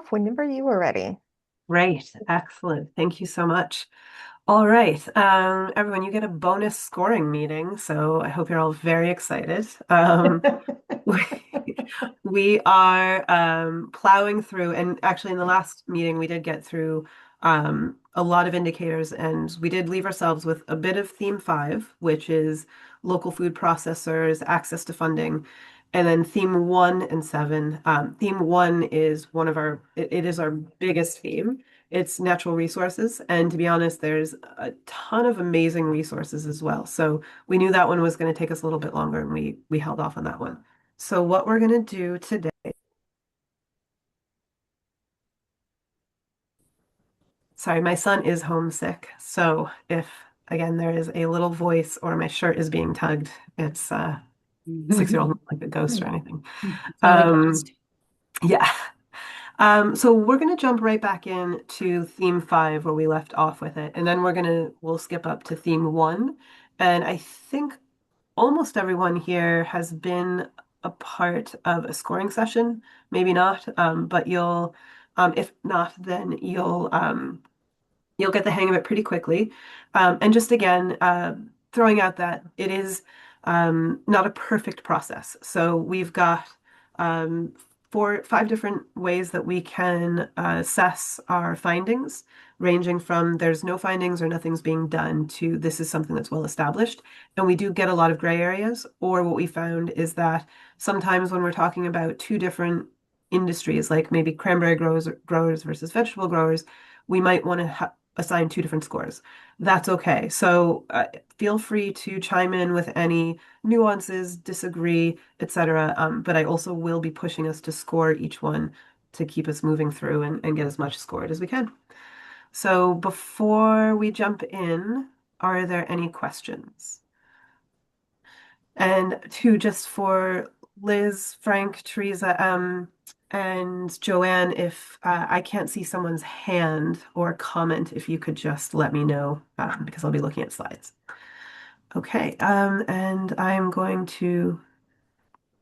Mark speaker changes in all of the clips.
Speaker 1: off whenever you are ready.
Speaker 2: Right. Excellent. Thank you so much. All right. Everyone, you get a bonus scoring meeting, so I hope you're all very excited. We, we are plowing through, and actually, in the last meeting, we did get through a lot of indicators, and we did leave ourselves with a bit of theme five, which is local food processors, access to funding, and then theme one and seven. Theme one is it is our biggest theme. It's natural resources, and to be honest, there's a ton of amazing resources as well. So we knew that one was going to take us a little bit longer, and we held off on that one. So what we're going to do today, sorry, my son is homesick. So if again there is a little voice or my shirt is being tugged, it's 6-year-old, not like a ghost or anything.
Speaker 1: It's not a
Speaker 2: Um,
Speaker 1: ghost.
Speaker 2: yeah. So we're going to jump right back in to theme five where we left off with it, and then we'll skip up to theme one. And I think almost everyone here has been a part of a scoring session. Maybe not, but if not, then you'll get the hang of it pretty quickly. And just again, throwing out that it is not a perfect process. So we've got um, 5 different ways that we can assess our findings, ranging from there's no findings or nothing's being done to this is something that's well established. And we do get a lot of gray areas. Or what we found is that sometimes when we're talking about 2 different industries, like maybe cranberry growers versus vegetable growers, we might want to assign 2 different scores. That's okay. So feel free to chime in with any nuances, disagree, etc. But I also will be pushing us to score each one to keep us moving through and get as much scored as we can. So before we jump in, are there any questions? And two, just for Liz, Frank, Teresa, and Joanne, if I can't see someone's hand or comment, if you could just let me know, because I'll be looking at slides. Okay, and I'm going to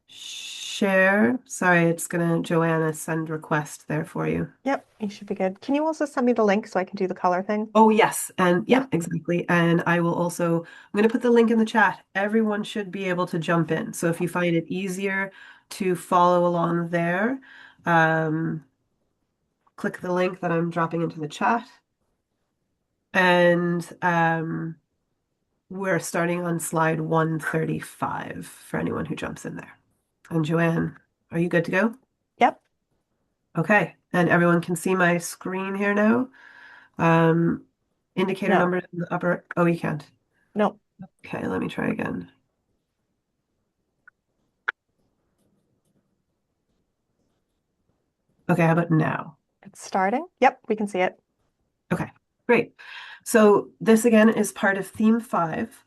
Speaker 2: share. Sorry, it's gonna Joanna send request there for you.
Speaker 1: Yep, you should be good. Can you also send me the link so I can do the color thing?
Speaker 2: Oh, yes. And yeah,
Speaker 1: Yep.
Speaker 2: exactly. And I will also, I'm going to put the link in the chat. Everyone should be able to jump in. So if you find it easier to follow along there, um, click the link that I'm dropping into the chat. And we're starting on slide 135 for anyone who jumps in there. And Joanne, are you good to go?
Speaker 1: Yep.
Speaker 2: Okay. And everyone can see my screen here now. Um, indicator
Speaker 1: No.
Speaker 2: numbers in the upper. Oh, you can't.
Speaker 1: No.
Speaker 2: Okay, let me try again. Okay, how about now?
Speaker 1: It's starting. Yep, we can see it.
Speaker 2: Okay, great. So this again is part of theme five,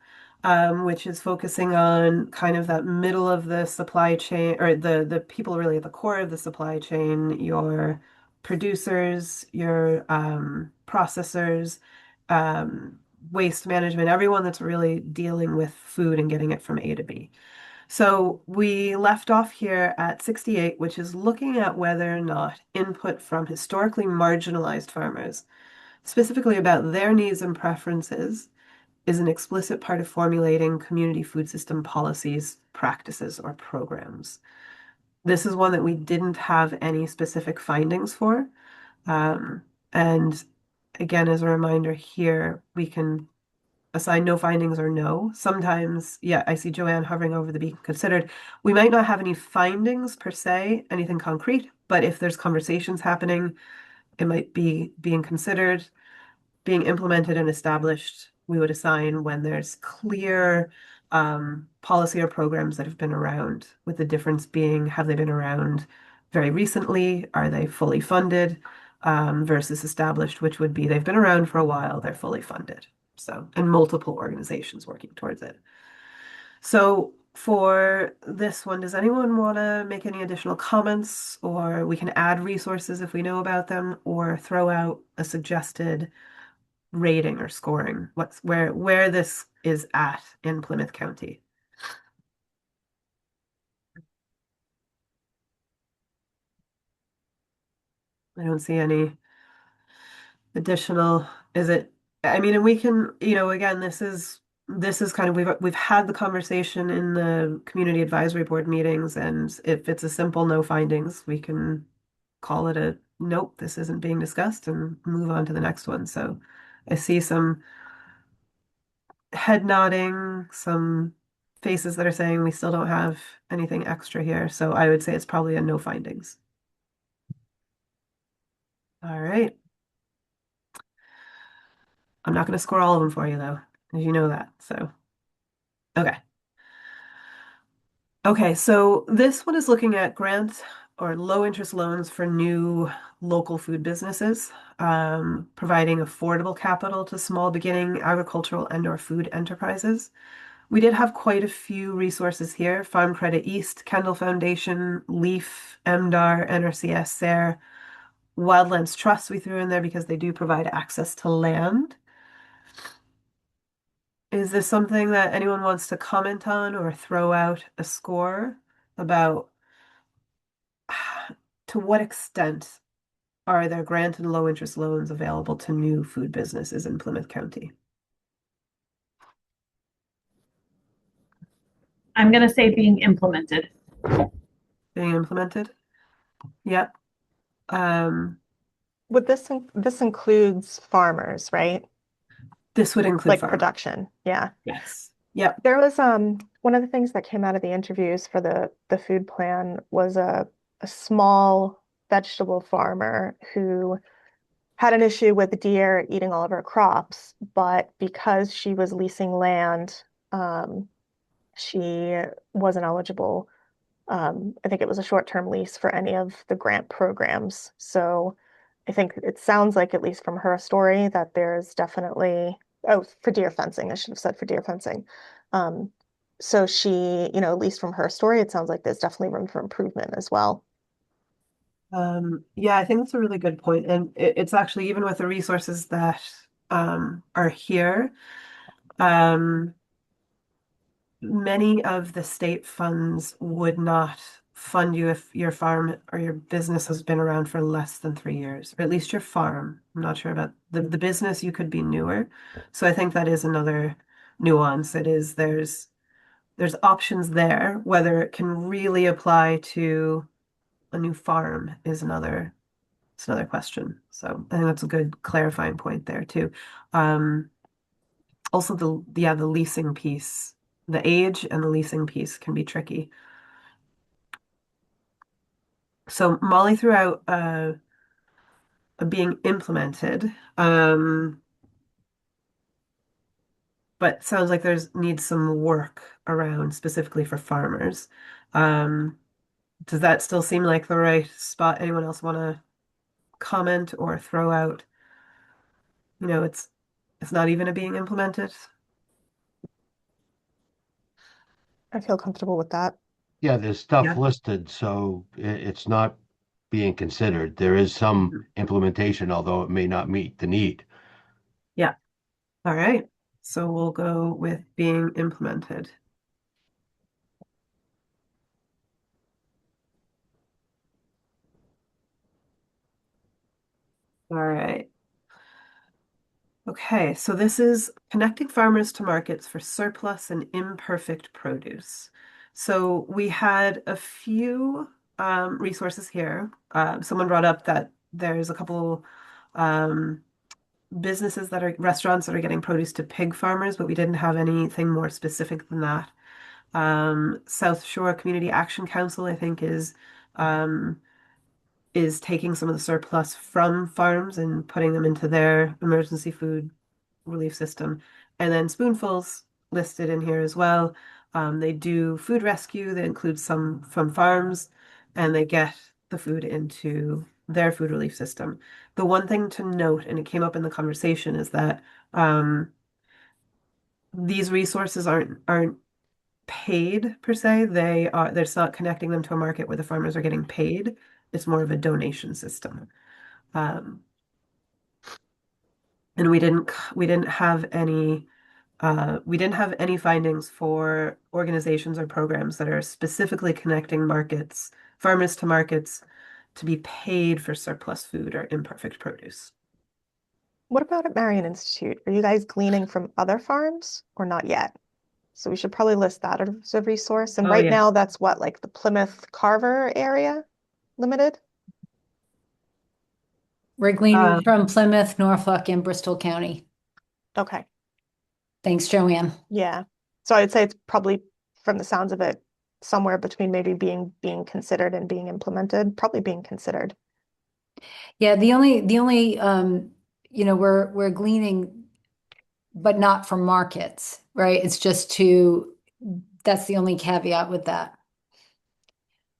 Speaker 2: which is focusing on kind of that middle of the supply chain, or the people really at the core of the supply chain, your producers, your processors, um, waste management, everyone that's really dealing with food and getting it from A to B. So we left off here at 68, which is looking at whether or not input from historically marginalized farmers, specifically about their needs and preferences, is an explicit part of formulating community food system policies, practices, or programs. This is one that we didn't have any specific findings for. Um, and again, as a reminder here, we can assign no findings or no. Sometimes, yeah, I see Joanne hovering over the beacon considered. We might not have any findings per se, anything concrete, but if there's conversations happening, it might be being considered, being implemented and established. We would assign when there's clear policy or programs that have been around, with the difference being, have they been around very recently? Are they fully funded? Versus established, which would be they've been around for a while, they're fully funded. So, and multiple organizations working towards it. So for this one, does anyone want to make any additional comments, or we can add resources if we know about them, or throw out a suggested rating or scoring? Where this is at in Plymouth County? I don't see any additional, is it, I mean, and we can, again, this is kind of we've had the conversation in the community advisory board meetings, and if it's a simple no findings, we can call it a nope, this isn't being discussed and move on to the next one. So I see some head nodding, some faces that are saying we still don't have anything extra here. So I would say it's probably a no findings. All right. I'm not going to score all of them for you though, as you know that. So, okay. Okay, so this one is looking at grant or low interest loans for new local food businesses, providing affordable capital to small beginning agricultural and or food enterprises. We did have quite a few resources here: Farm Credit East, Kendall Foundation, LEAF, MDAR, NRCS, SARE, Wildlands Trust we threw in there because they do provide access to land. Is this something that anyone wants to comment on or throw out a score about? To what extent are there grant and low interest loans available to new food businesses in Plymouth County?
Speaker 3: I'm going to say being implemented.
Speaker 2: Being implemented? Yep.
Speaker 1: Would this includes farmers, right?
Speaker 2: This would include
Speaker 1: Like
Speaker 2: farmers.
Speaker 1: production. Yeah.
Speaker 2: Yes. Yep.
Speaker 1: There was one of the things that came out of the interviews for the food plan was a small vegetable farmer who had an issue with deer eating all of her crops, but because she was leasing land, she wasn't eligible. I think it was a short-term lease for any of the grant programs. So I think it sounds like, at least from her story, that there's definitely, oh, for deer fencing, I should have said for deer fencing. Um, so she, at least from her story, it sounds like there's definitely room for improvement as well.
Speaker 2: Yeah, I think that's a really good point. And it's actually, even with the resources that are here, um, many of the state funds would not fund you if your farm or your business has been around for less than 3 years, or at least your farm. I'm not sure about the business, you could be newer. So I think that is another nuance. It is there's options there. Whether it can really apply to a new farm is another it's another question. So I think that's a good clarifying point there too. Um, Also, the leasing piece, the age and the leasing piece can be tricky. So Molly threw out being implemented, but sounds like there's needs some work around specifically for farmers. Um, does that still seem like the right spot? Anyone else want to comment or throw out? It's not even a being implemented.
Speaker 1: I feel comfortable with that.
Speaker 4: Yeah, there's stuff
Speaker 2: Yeah.
Speaker 4: listed, so it's not being considered. There is some implementation, although it may not meet the need.
Speaker 2: Yeah. All right. So we'll go with being implemented. All right. Okay, so this is connecting farmers to markets for surplus and imperfect produce. So we had a few resources here. Someone brought up that there's a couple um, businesses that are restaurants that are getting produce to pig farmers, but we didn't have anything more specific than that. South Shore Community Action Council, I think, um, is taking some of the surplus from farms and putting them into their emergency food relief system. And then Spoonfuls listed in here as well. They do food rescue that includes some from farms, and they get the food into their food relief system. The one thing to note, and it came up in the conversation, is that these resources aren't paid per se. There's not connecting them to a market where the farmers are getting paid. It's more of a donation system. Um, and we didn't have any findings for organizations or programs that are specifically connecting farmers to markets to be paid for surplus food or imperfect produce.
Speaker 1: What about at Marion Institute? Are you guys gleaning from other farms or not yet? So we should probably list that as a resource. And
Speaker 2: Oh,
Speaker 1: right
Speaker 2: yeah.
Speaker 1: now, that's what, like the Plymouth Carver area limited?
Speaker 5: We're gleaning
Speaker 2: Um,
Speaker 5: from Plymouth, Norfolk, and Bristol County.
Speaker 1: Okay.
Speaker 5: Thanks, Joanne.
Speaker 1: Yeah. So I'd say it's probably, from the sounds of it, somewhere between maybe being considered and being implemented, probably being considered.
Speaker 5: Yeah, the only we're gleaning, but not from markets, right? It's just that's the only caveat with that.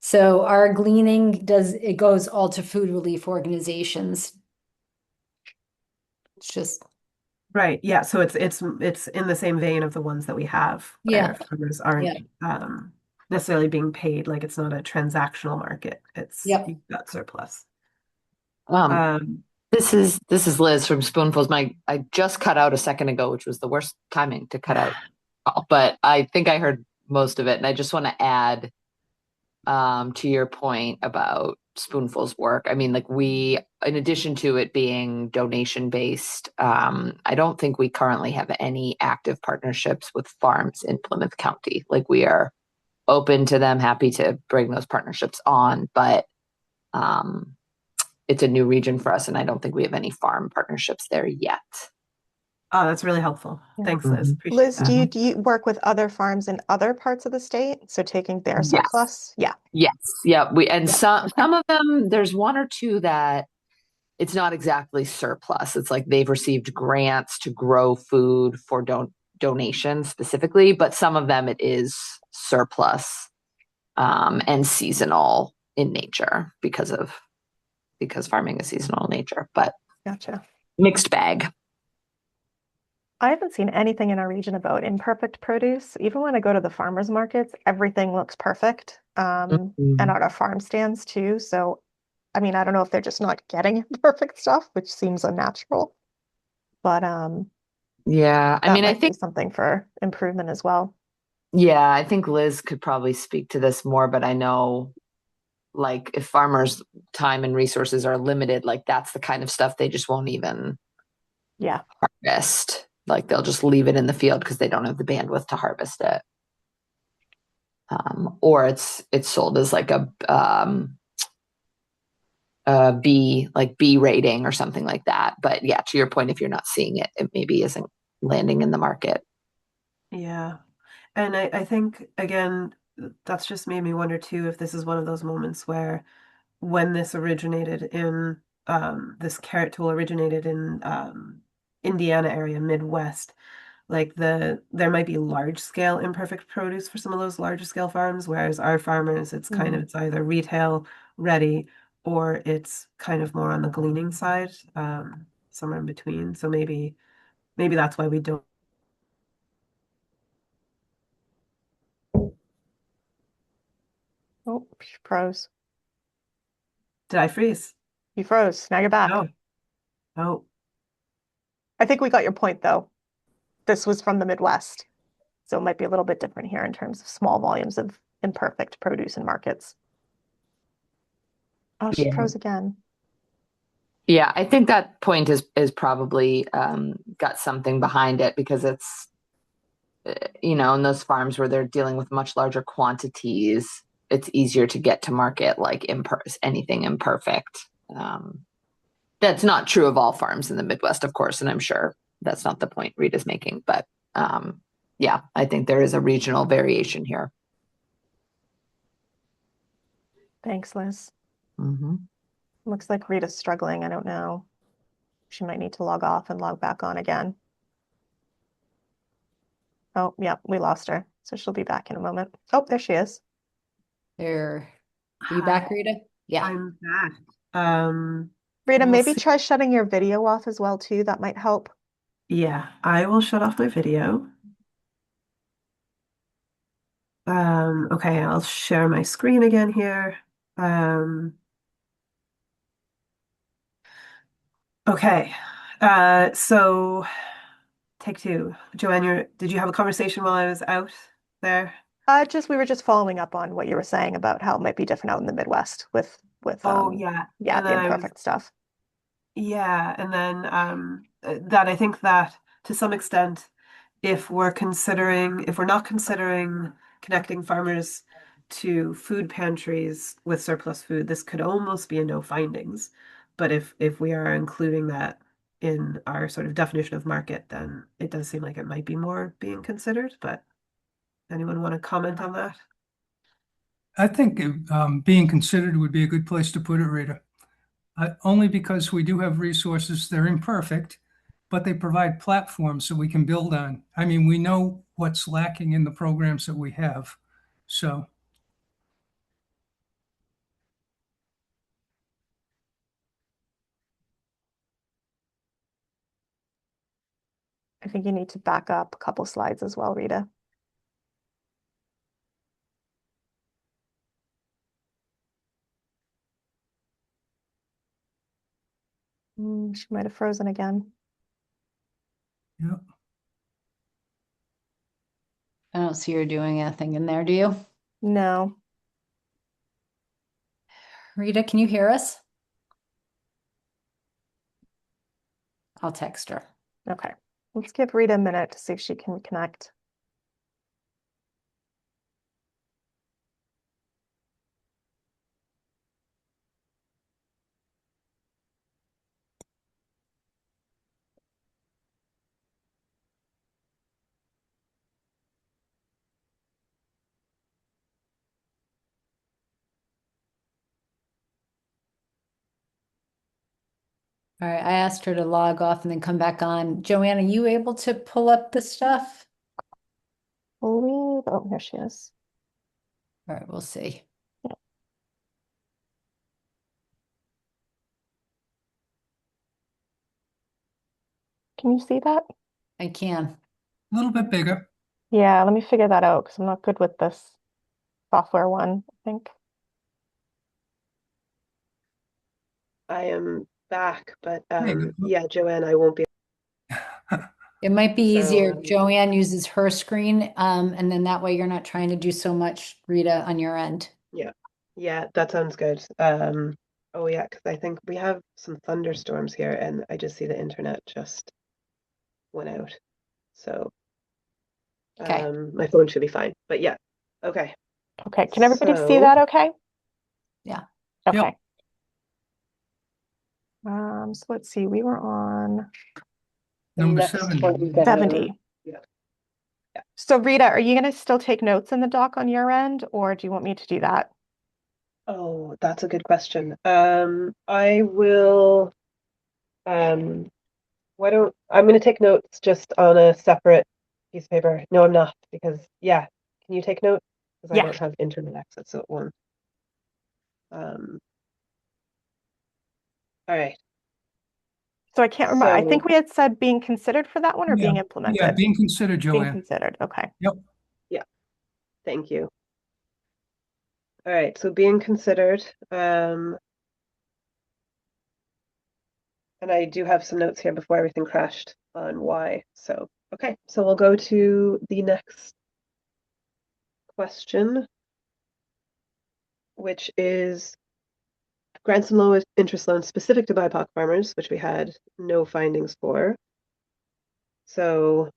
Speaker 5: So our gleaning goes all to food relief organizations. It's just,
Speaker 2: right. Yeah. So it's in the same vein of the ones that we have
Speaker 5: yeah,
Speaker 2: where farmers aren't necessarily being paid. Like it's not a transactional market. It's
Speaker 5: Yep.
Speaker 2: you've got surplus.
Speaker 6: Um, this is Liz from Spoonfuls. I just cut out a second ago, which was the worst timing to cut out, but I think I heard most of it, and I just want to add to your point about Spoonfuls work. I mean, like in addition to it being donation based, I don't think we currently have any active partnerships with farms in Plymouth County. Like we are open to them, happy to bring those partnerships on, but it's a new region for us, and I don't think we have any farm partnerships there yet.
Speaker 2: Oh, that's really helpful.
Speaker 1: Yeah.
Speaker 2: Thanks, Liz.
Speaker 6: Mhm.
Speaker 2: Appreciate
Speaker 1: Liz,
Speaker 2: that.
Speaker 1: do you work with other farms in other parts of the state? So taking their
Speaker 6: Yes.
Speaker 1: surplus? Yeah.
Speaker 6: Yes, yeah.
Speaker 1: Yeah,
Speaker 6: Some
Speaker 1: okay.
Speaker 6: some of them, there's one or two that it's not exactly surplus. It's like they've received grants to grow food for donations specifically, but some of them it is surplus and seasonal in nature because farming is seasonal in nature, but
Speaker 1: Gotcha.
Speaker 6: mixed bag.
Speaker 1: I haven't seen anything in our region about imperfect produce. Even when I go to the farmers markets, everything looks perfect. And
Speaker 6: Mhm.
Speaker 1: at our farm stands too. So, I mean, I don't know if they're just not getting imperfect stuff, which seems unnatural. But
Speaker 6: Yeah, I
Speaker 1: that
Speaker 6: mean, I
Speaker 1: might be
Speaker 6: think
Speaker 1: something for improvement as well.
Speaker 6: yeah, I think Liz could probably speak to this more, but I know like if farmers' time and resources are limited, like that's the kind of stuff they just won't even
Speaker 1: Yeah.
Speaker 6: harvest. Like they'll just leave it in the field because they don't have the bandwidth to harvest it. Or it's sold as like a B rating or something like that. But yeah, to your point, if you're not seeing it, it maybe isn't landing in the market.
Speaker 2: Yeah. And I think, again, that's just made me wonder too if this is one of those moments where when this originated in this carrot tool originated in Indiana area, Midwest, like there might be large scale imperfect produce for some of those larger scale farms, whereas our farmers, it's kind of it's either retail ready or it's kind of more on the gleaning side, somewhere in between. So maybe that's why we don't.
Speaker 1: Oh, she froze.
Speaker 2: Did I freeze?
Speaker 1: You froze. Now you're back.
Speaker 2: No. Oh,
Speaker 1: I think we got your point though. This was from the Midwest. So it might be a little bit different here in terms of small volumes of imperfect produce in markets. Oh, she
Speaker 6: Yeah.
Speaker 1: froze again.
Speaker 6: Yeah, I think that point is probably got something behind it because it's in those farms where they're dealing with much larger quantities, it's easier to get to market like anything imperfect. That's not true of all farms in the Midwest, of course, and I'm sure that's not the point Rita's making. But yeah, I think there is a regional variation here.
Speaker 1: Thanks, Liz.
Speaker 6: Mm-hmm.
Speaker 1: Looks like Rita's struggling. I don't know. She might need to log off and log back on again. Oh, yeah, we lost her. So she'll be back in a moment. Oh, there she is.
Speaker 5: Are you back, Rita? Yeah.
Speaker 2: I'm back.
Speaker 1: Rita,
Speaker 2: We'll
Speaker 1: maybe
Speaker 2: see.
Speaker 1: try shutting your video off as well too. That might help.
Speaker 2: Yeah, I will shut off my video. Okay, I'll share my screen again here. Okay, so take two. Joanne, did you have a conversation while I was out there?
Speaker 1: We were just following up on what you were saying about how it might be different out in the Midwest with with
Speaker 2: Oh yeah.
Speaker 1: yeah,
Speaker 2: And
Speaker 1: the
Speaker 2: then
Speaker 1: imperfect stuff.
Speaker 2: yeah, and then that I think that to some extent, if we're not considering connecting farmers to food pantries with surplus food, this could almost be a no findings. But if we are including that in our sort of definition of market, then it does seem like it might be more being considered. But anyone want to comment on that?
Speaker 7: I think being considered would be a good place to put it, Rita. Only because we do have resources, they're imperfect, but they provide platforms that we can build on. I mean, we know what's lacking in the programs that we have. So,
Speaker 1: I think you need to back up a couple slides as well, Rita. She might have frozen again.
Speaker 7: yeah.
Speaker 5: I don't see her doing anything in there, do you?
Speaker 1: No.
Speaker 5: Rita, can you hear us? I'll text her.
Speaker 1: Okay. Let's give Rita a minute to see if she can connect.
Speaker 5: All right, I asked her to log off and then come back on. Joanne, are you able to pull up the stuff?
Speaker 1: Oh, here she is.
Speaker 5: All right, we'll see.
Speaker 1: Can you see that?
Speaker 5: I can.
Speaker 7: A little bit bigger.
Speaker 1: Yeah, let me figure that out because I'm not good with this software one, I think.
Speaker 2: I am back, but
Speaker 7: Hey,
Speaker 2: yeah, Joanne, I won't be.
Speaker 5: It might be easier
Speaker 2: So,
Speaker 5: if Joanne uses her screen, and then that way you're not trying to do so much, Rita, on your end.
Speaker 2: yeah, that sounds good. Oh yeah, because I think we have some thunderstorms here, and I just see the internet just went out. So,
Speaker 5: Okay.
Speaker 2: my phone should be fine. But yeah, okay.
Speaker 1: Okay, can everybody see
Speaker 2: So-
Speaker 1: that okay?
Speaker 5: Yeah.
Speaker 1: Okay. So let's see, we were on
Speaker 2: The
Speaker 7: Number
Speaker 2: next
Speaker 7: 70.
Speaker 2: one down.
Speaker 1: 70.
Speaker 2: Yeah.
Speaker 1: So Rita, are you going to still take notes in the doc on your end, or do you want me to do that?
Speaker 2: Oh, that's a good question. I will. I'm going to take notes just on a separate piece of paper. No, I'm not, because yeah, can you take notes? Because I
Speaker 1: Yeah.
Speaker 2: don't have internet access, so it won't. All right.
Speaker 1: So I can't remember. I think
Speaker 2: So-
Speaker 1: we had said being considered for that one or being
Speaker 7: Yeah,
Speaker 1: implemented?
Speaker 7: being considered,
Speaker 1: Being
Speaker 7: Joanne.
Speaker 1: considered. Okay.
Speaker 2: Thank you. All right, so being considered, and I do have some notes here before everything crashed on why. So, okay, so we'll go to the next question, which is grants and low interest loans specific to BIPOC farmers, which we had no findings for. So,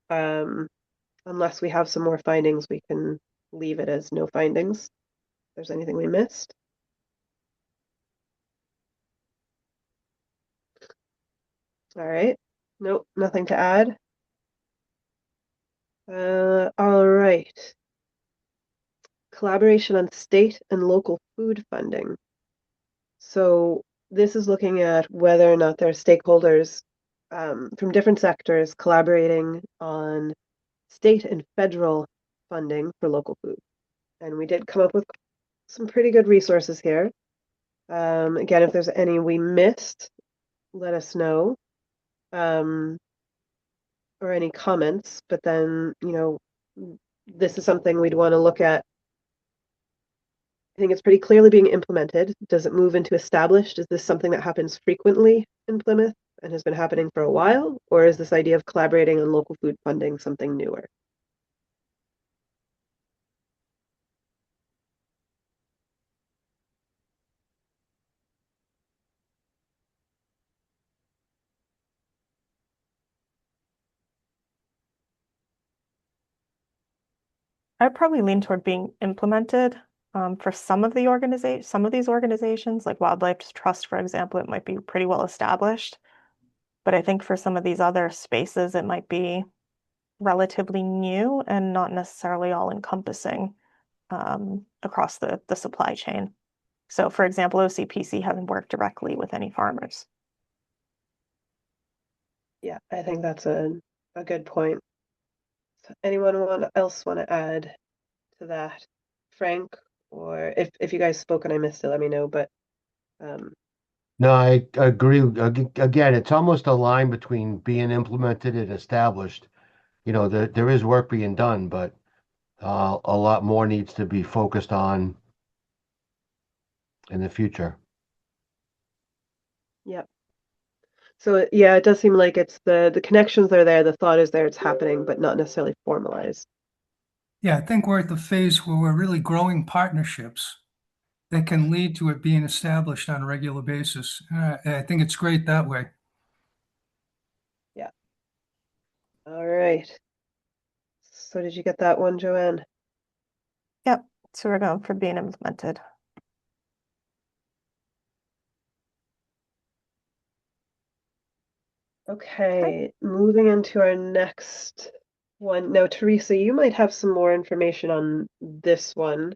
Speaker 2: unless we have some more findings, we can leave it as no findings. If there's anything we missed. All right. Nope, nothing to add. All right. Collaboration on state and local food funding. So this is looking at whether or not there are stakeholders from different sectors collaborating on state and federal funding for local food. And we did come up with some pretty good resources here. Again, if there's any we missed, let us know. Or any comments, but then, this is something we'd want to look at. I think it's pretty clearly being implemented. Does it move into established? Is this something that happens frequently in Plymouth and has been happening for a while? Or is this idea of collaborating on local food funding something newer?
Speaker 1: I'd probably lean toward being implemented. For some of these organizations, like Wildlife Trust, for example, it might be pretty well established. But I think for some of these other spaces, it might be relatively new and not necessarily all encompassing across the supply chain. So, for example, OCPC hasn't worked directly with any farmers.
Speaker 2: Yeah, I think that's a good point. So else want to add to that? Frank, or if you guys spoke and I missed it, let me know. But um,
Speaker 4: No, I agree. Again, it's almost a line between being implemented and established. There is work being done, but a lot more needs to be focused on in the future.
Speaker 2: yep. So yeah, it does seem like it's the connections are there, the thought is there, it's happening, but not necessarily formalized.
Speaker 7: Yeah, I think we're at the phase where we're really growing partnerships that can lead to it being established on a regular basis. I think it's great that way.
Speaker 2: Yeah. All right. So did you get that one, Joanne?
Speaker 1: Yep. So we're going for being implemented.
Speaker 2: Okay, moving into our next one. Now, Teresa, you might have some more information on this one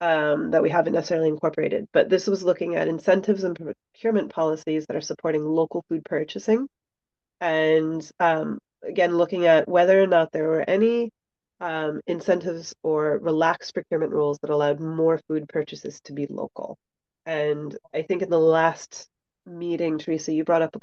Speaker 2: that we haven't necessarily incorporated, but this was looking at incentives and procurement policies that are supporting local food purchasing. And again, looking at whether or not there were any incentives or relaxed procurement rules that allowed more food purchases to be local. And I think in the last meeting, Teresa, you brought up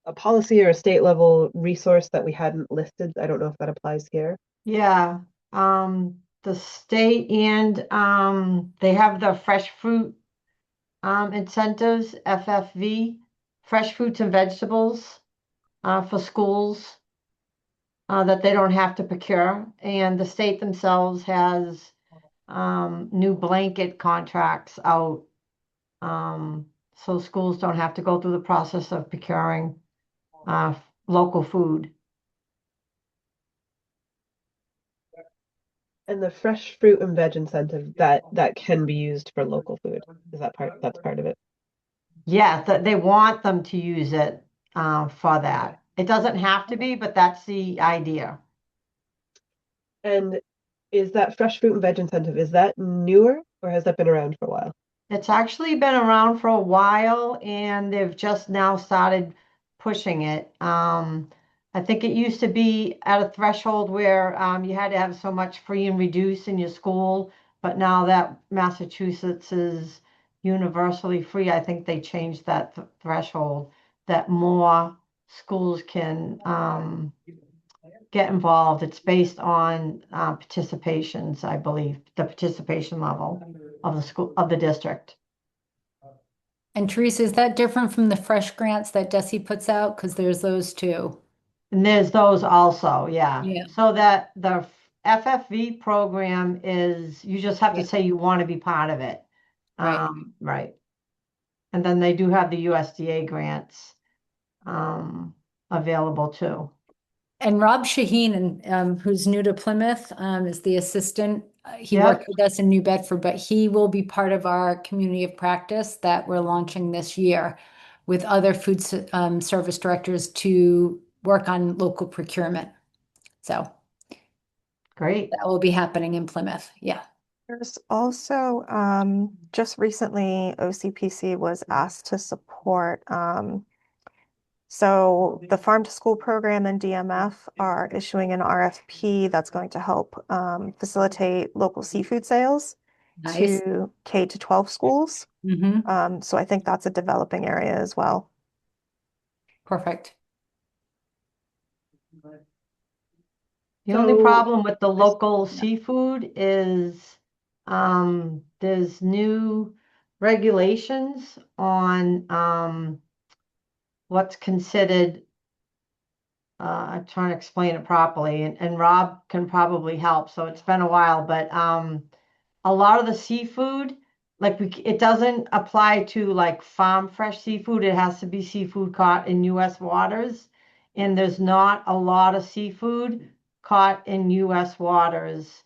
Speaker 2: a policy or a state level resource that we hadn't listed. I don't know if that applies here.
Speaker 8: Yeah, the state and they have the fresh fruit incentives, FFV, fresh fruits and vegetables for schools that they don't have to procure. And the state themselves has new blanket contracts out. So schools don't have to go through the process of procuring local food.
Speaker 2: And the fresh fruit and veg incentive that can be used for local food. Is that that's part of it?
Speaker 8: Yeah, they want them to use it for that. It doesn't have to be, but that's the idea.
Speaker 2: And is that fresh fruit and veg incentive, is that newer or has that been around for a while?
Speaker 8: It's actually been around for a while and they've just now started pushing it. I think it used to be at a threshold where you had to have so much free and reduced in your school, but now that Massachusetts is universally free, I think they changed that threshold that more schools can get involved. It's based on participations, I believe, the participation level of the school, of the district.
Speaker 5: And Teresa, is that different from the fresh grants that DESE puts out? Because there's those too.
Speaker 8: And there's those also, yeah.
Speaker 5: Yeah.
Speaker 8: So that the FFV program is, you just have to say you want to be part of it.
Speaker 5: Right.
Speaker 8: Right. And then they do have the USDA grants available too.
Speaker 5: And Rob Shaheen, who's new to Plymouth, is the assistant. He
Speaker 8: Yep.
Speaker 5: worked with us in New Bedford, but he will be part of our community of practice that we're launching this year with other food service directors to work on local procurement. So
Speaker 8: Great.
Speaker 5: that will be happening in Plymouth. Yeah.
Speaker 1: There's also just recently OCPC was asked to support so the Farm to School program and DMF are issuing an RFP that's going to help facilitate local seafood sales
Speaker 5: Nice.
Speaker 1: to K to 12 schools.
Speaker 5: Mm-hmm.
Speaker 1: So I think that's a developing area as well.
Speaker 5: Perfect.
Speaker 8: The only
Speaker 2: So-
Speaker 8: problem with the local seafood is there's new regulations on what's considered, I'm trying to explain it properly, and Rob can probably help. So it's been a while, but a lot of the seafood, like it doesn't apply to like farm fresh seafood. It has to be seafood caught in US waters. And there's not a lot of seafood caught in US waters,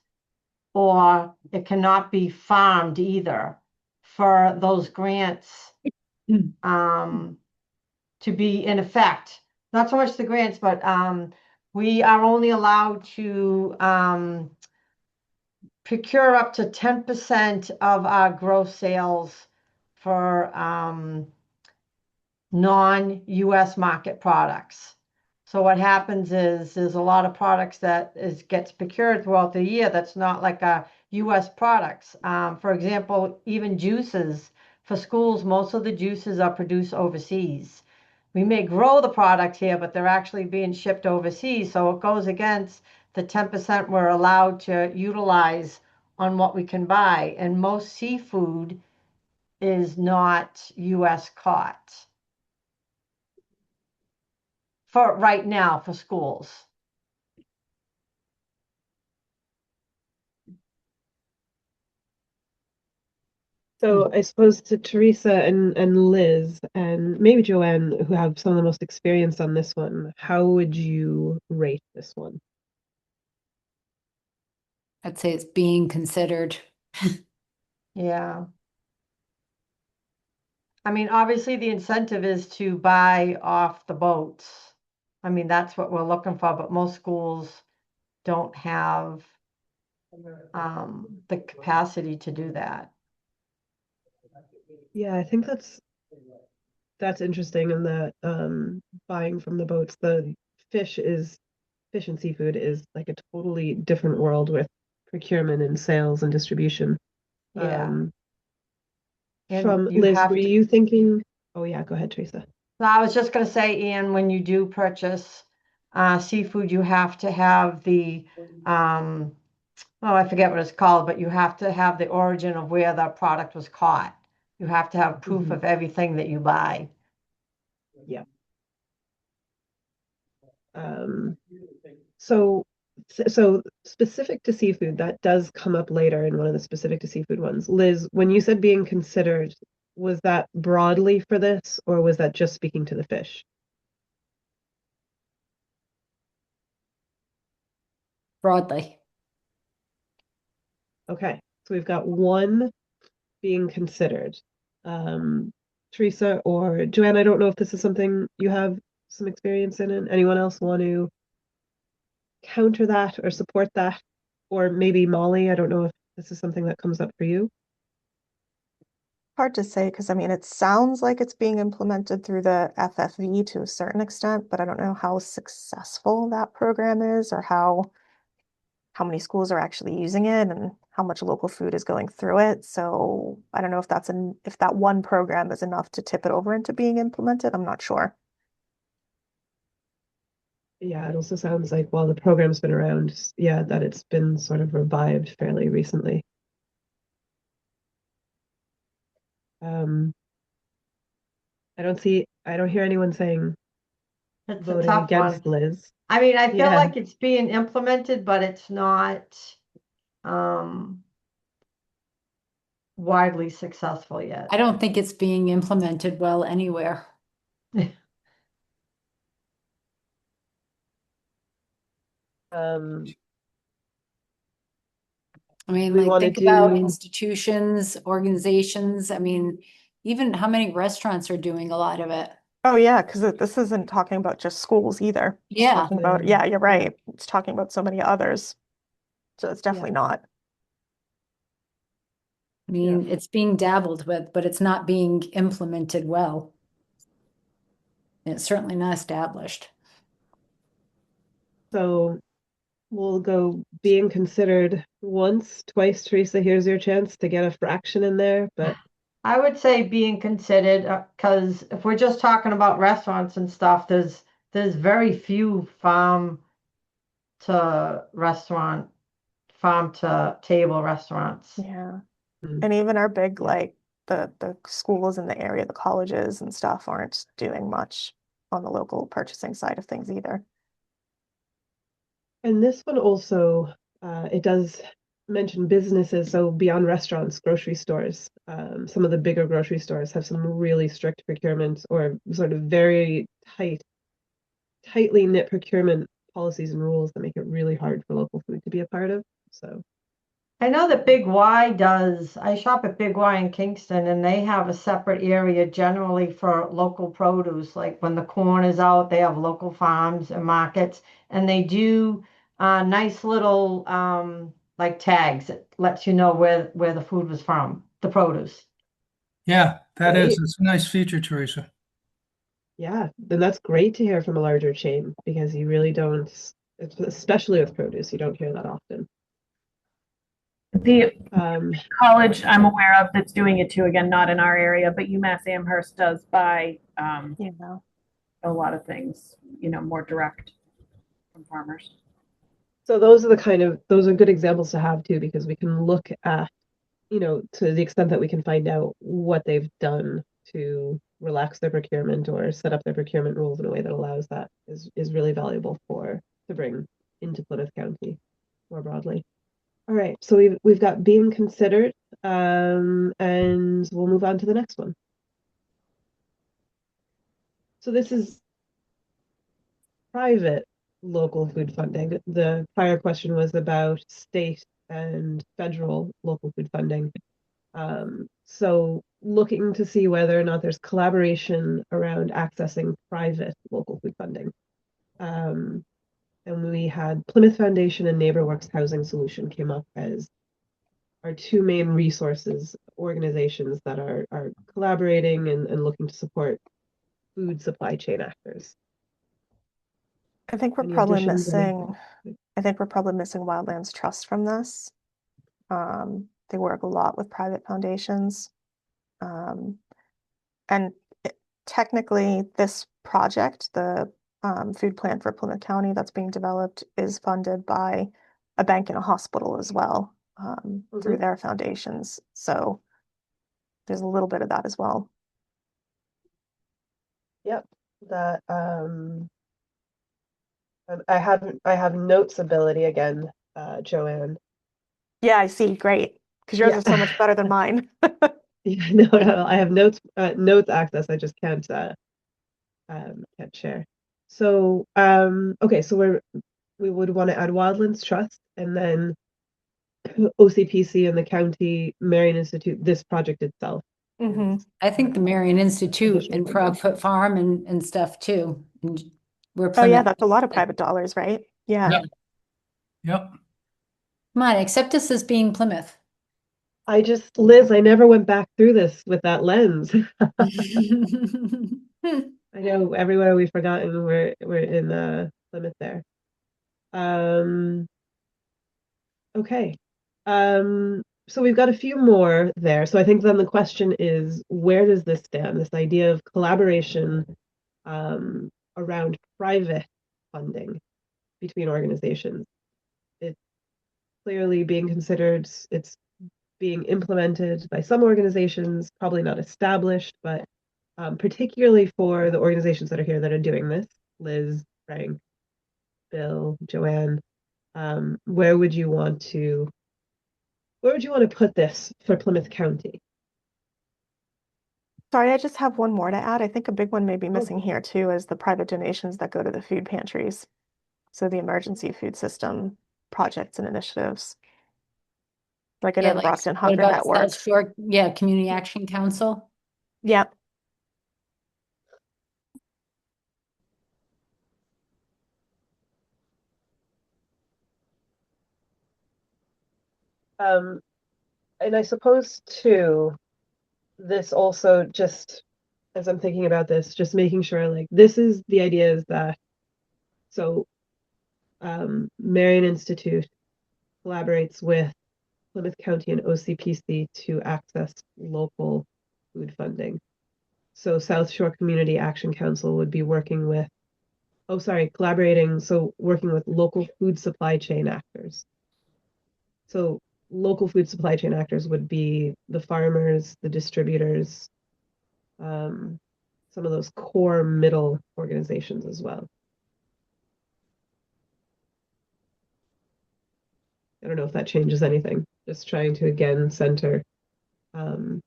Speaker 8: or it cannot be farmed either for those grants to be in effect. Not so much the grants, but we are only allowed to procure up to 10% of our gross sales for non-US market products. So what happens is there's a lot of products that gets procured throughout the year that's not like a US products. For example, even juices for schools, most of the juices are produced overseas. We may grow the product here, but they're actually being shipped overseas. So it goes against the 10% we're allowed to utilize on what we can buy. And most seafood is not US caught for right now for schools.
Speaker 2: So I suppose to Teresa and Liz and maybe Joanne, who have some of the most experience on this one, how would you rate this one?
Speaker 5: I'd say it's being considered.
Speaker 8: Yeah. I mean, obviously the incentive is to buy off the boats. I mean, that's what we're looking for, but most schools don't have the capacity to do that.
Speaker 2: Yeah, I think that's interesting in that buying from the boats, the fish and seafood is like a totally different world with procurement and sales and distribution.
Speaker 8: Yeah. And
Speaker 2: From
Speaker 8: you
Speaker 2: Liz,
Speaker 8: have
Speaker 2: were
Speaker 8: to-
Speaker 2: you thinking? Oh yeah, go ahead, Teresa.
Speaker 8: I was just going to say, Ian, when you do purchase seafood, you have to have the, oh, I forget what it's called, but you have to have the origin of where the product was caught. You have to have proof of everything that you buy.
Speaker 2: Yeah. So specific to seafood, that does come up later in one of the specific to seafood ones. Liz, when you said being considered, was that broadly for this, or was that just speaking to the fish?
Speaker 5: Broadly.
Speaker 2: Okay, so we've got one being considered. Teresa or Joanne, I don't know if this is something you have some experience in. Anyone else want to counter that or support that? Or maybe Molly, I don't know if this is something that comes up for you.
Speaker 1: Hard to say because I mean, it sounds like it's being implemented through the FFV to a certain extent, but I don't know how successful that program is or how many schools are actually using it and how much local food is going through it. So I don't know if if that one program is enough to tip it over into being implemented. I'm not sure.
Speaker 2: Yeah, it also sounds like while the program's been around, yeah, that it's been sort of revived fairly recently. I don't hear anyone saying
Speaker 8: It's a
Speaker 2: voting
Speaker 8: tough one.
Speaker 2: against Liz.
Speaker 8: I mean, I feel
Speaker 2: Yeah.
Speaker 8: like it's being implemented, but it's not widely successful yet.
Speaker 5: I don't think it's being implemented well anywhere. I mean,
Speaker 2: We
Speaker 5: like
Speaker 2: wanna
Speaker 5: think about
Speaker 2: do-
Speaker 5: institutions, organizations. I mean, even how many restaurants are doing a lot of it.
Speaker 1: Oh yeah, because this isn't talking about just schools either. It's
Speaker 5: Yeah.
Speaker 1: talking about,
Speaker 2: Yeah.
Speaker 1: yeah, you're right. It's talking about so many others. So it's definitely not.
Speaker 5: I mean, it's being dabbled with, but it's not being implemented well. And it's certainly not established.
Speaker 2: So we'll go being considered once, twice. Teresa, here's your chance to get a fraction in there, but
Speaker 8: I would say being considered, because if we're just talking about restaurants and stuff, there's very few farm to table restaurants.
Speaker 1: Yeah.
Speaker 2: Hmm.
Speaker 1: And even our big like the schools in the area, the colleges and stuff aren't doing much on the local purchasing side of things either.
Speaker 2: And this one also, it does mention businesses, so beyond restaurants, grocery stores. Some of the bigger grocery stores have some really strict procurement or sort of very tightly knit procurement policies and rules that make it really hard for local food to be a part of. So
Speaker 8: I know that Big Y does. I shop at Big Y in Kingston, and they have a separate area generally for local produce. Like when the corn is out, they have local farms and markets, and they do nice little like tags that lets you know where the food was from, the produce.
Speaker 7: Yeah, that is.
Speaker 2: Great.
Speaker 7: It's a nice feature, Teresa.
Speaker 2: yeah, then that's great to hear from a larger chain because you really don't, especially with produce, you don't hear that often.
Speaker 3: The
Speaker 2: Um,
Speaker 3: college I'm aware of that's doing it too, again, not in our area, but UMass Amherst does buy
Speaker 1: You know.
Speaker 3: a lot of things, more direct from farmers.
Speaker 2: so those are good examples to have too, because we can look at, to the extent that we can find out what they've done to relax their procurement or set up their procurement rules in a way that allows that is really valuable to bring into Plymouth County more broadly. All right, so we've got being considered, and we'll move on to the next one. So this is private local food funding. The prior question was about state and federal local food funding. So looking to see whether or not there's collaboration around accessing private local food funding. And we had Plymouth Foundation and NeighborWorks Housing Solution came up as our two main resources, organizations that are collaborating and looking to support food supply chain actors.
Speaker 1: I think we're
Speaker 2: Any
Speaker 1: probably
Speaker 2: additions?
Speaker 1: missing Wildlands Trust from this. They work a lot with private foundations. And technically this project, the food plan for Plymouth County that's being developed, is funded by a bank and a hospital as well, through their foundations. So there's a little bit of that as well.
Speaker 2: Yep, that I have notes ability again, Joanne.
Speaker 1: Yeah, I see. Great. Because yours
Speaker 2: Yeah.
Speaker 1: is so much better than mine.
Speaker 2: Yeah, no, I have notes access. I just can't share. So okay, so we would want to add Wildlands Trust and then OCPC and the County Marion Institute, this project itself.
Speaker 1: Mhm.
Speaker 5: I think the Marion Institute
Speaker 2: Additional
Speaker 5: and Frogfoot Farm and stuff too. And we're
Speaker 1: Oh yeah,
Speaker 5: Plymouth.
Speaker 1: that's a lot of private dollars, right? Yeah.
Speaker 7: Yep. Yep.
Speaker 5: Come on, accept us as being Plymouth.
Speaker 2: Liz, I never went back through this with that lens. I know everywhere we've forgotten we're in Plymouth there. Okay. So we've got a few more there. So I think then the question is, where does this stand? This idea of collaboration around private funding between organizations. It's clearly being considered, it's being implemented by some organizations, probably not established, but particularly for the organizations that are here that are doing this, Liz, Frank, Bill, Joanne, where would you want to put this for Plymouth County?
Speaker 1: Sorry, I just have one more to add. I think a big one may be missing here too is the private donations that go to the food pantries. So the emergency food system projects and initiatives. Like I know the Brockton
Speaker 5: what
Speaker 1: Hunger
Speaker 5: about
Speaker 1: Network.
Speaker 5: South Shore, Community Action Council?
Speaker 1: Yeah.
Speaker 2: And I suppose too, this also just as I'm thinking about this, just making sure like this is the idea is that Marion Institute collaborates with Plymouth County and OCPC to access local food funding. So South Shore Community Action Council would be working with, working with local food supply chain actors. So local food supply chain actors would be the farmers, the distributors, some of those core middle organizations as well. I don't know if that changes anything. Just trying to again center kind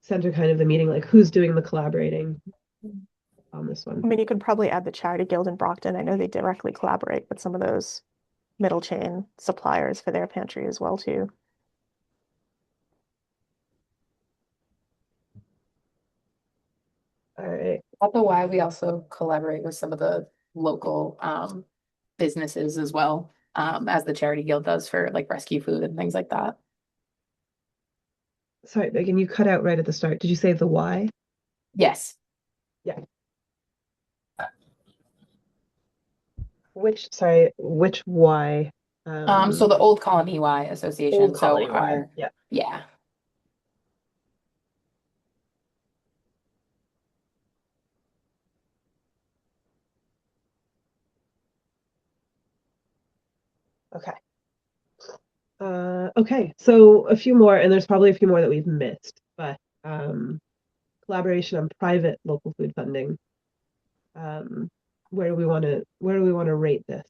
Speaker 2: of the meeting, like who's doing the collaborating on this this
Speaker 1: I
Speaker 2: one.
Speaker 1: mean, you could probably add the Charity Guild in Brockton. I know they directly collaborate with some of those middle chain suppliers for their pantry as well too.
Speaker 2: All right.
Speaker 9: Also, why we also collaborate with some of the local businesses as well, as the Charity Guild does for like rescue food and things like that.
Speaker 2: Sorry, Megan, you cut out right at the start. Did you say the why?
Speaker 9: Yes.
Speaker 2: Which why?
Speaker 9: So the Old Colony Y Association.
Speaker 2: Old
Speaker 9: So
Speaker 2: Colony Y,
Speaker 9: our,
Speaker 2: yeah.
Speaker 9: yeah.
Speaker 2: Okay. Okay, so a few more, and there's probably a few more that we've missed, but collaboration on private local food funding. Where do we want to rate this?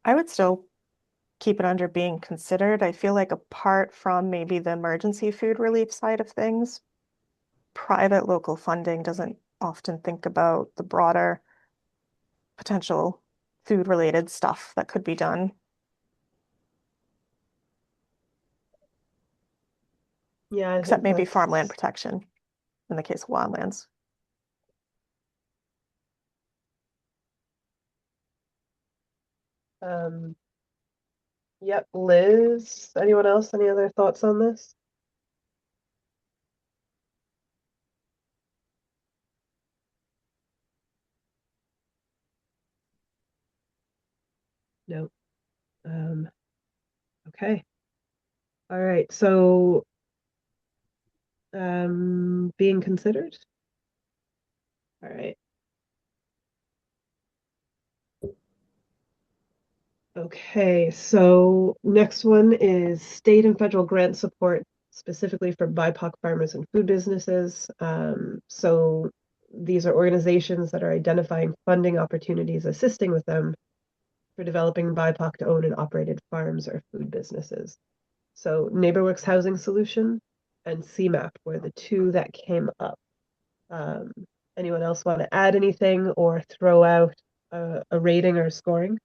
Speaker 1: I would still keep it under being considered. I feel like apart from maybe the emergency food relief side of things, private local funding doesn't often think about the broader potential food related stuff that could be done.
Speaker 2: Yeah, I
Speaker 1: Except
Speaker 2: think
Speaker 1: maybe
Speaker 2: that's-
Speaker 1: farmland protection in the case of wildlands.
Speaker 2: Yep, Liz, anyone else? Any other thoughts on this? No. Okay. All right, so being considered? All right. Okay, so next one is state and federal grant support specifically for BIPOC farmers and food businesses. So these are organizations that are identifying funding opportunities, assisting with them for developing BIPOC to own and operated farms or food businesses. So NeighborWorks Housing Solution and CMAP were the two that came up. Anyone else want to add anything or throw out a rating or a scoring?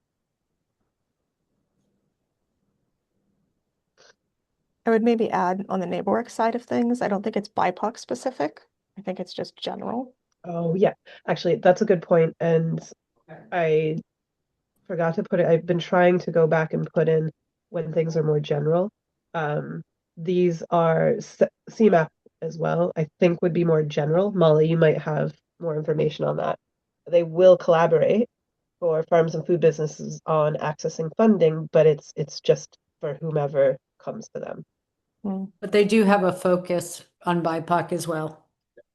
Speaker 1: I would maybe add on the NeighborWorks side of things, I don't think it's BIPOC specific. I think it's just general.
Speaker 2: Oh, yeah, actually, that's a good point. And I forgot to put it, I've been trying to go back and put in when things are more general. These are CMAP as well, I think would be more general. Molly, you might have more information on that. They will collaborate for farms and food businesses on accessing funding, but it's just for whomever comes to them.
Speaker 5: But they do have a focus on BIPOC as well.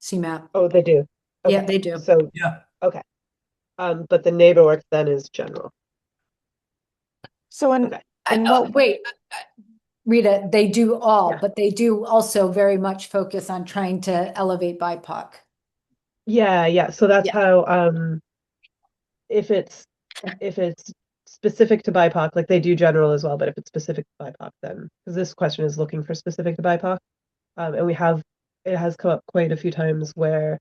Speaker 5: CMAP.
Speaker 2: Oh, they do.
Speaker 5: Yeah,
Speaker 2: Okay.
Speaker 5: they do.
Speaker 2: So
Speaker 7: Yeah.
Speaker 2: okay. But the NeighborWorks then is general.
Speaker 1: So in,
Speaker 2: Okay.
Speaker 1: in what
Speaker 5: Wait, Rita, they do all,
Speaker 2: Yeah.
Speaker 5: but they do also very much focus on trying to elevate BIPOC.
Speaker 2: Yeah. So that's
Speaker 5: Yeah.
Speaker 2: how if it's specific to BIPOC, like they do general as well, but if it's specific to BIPOC, then because this question is looking for specific to BIPOC, and it has come up quite a few times where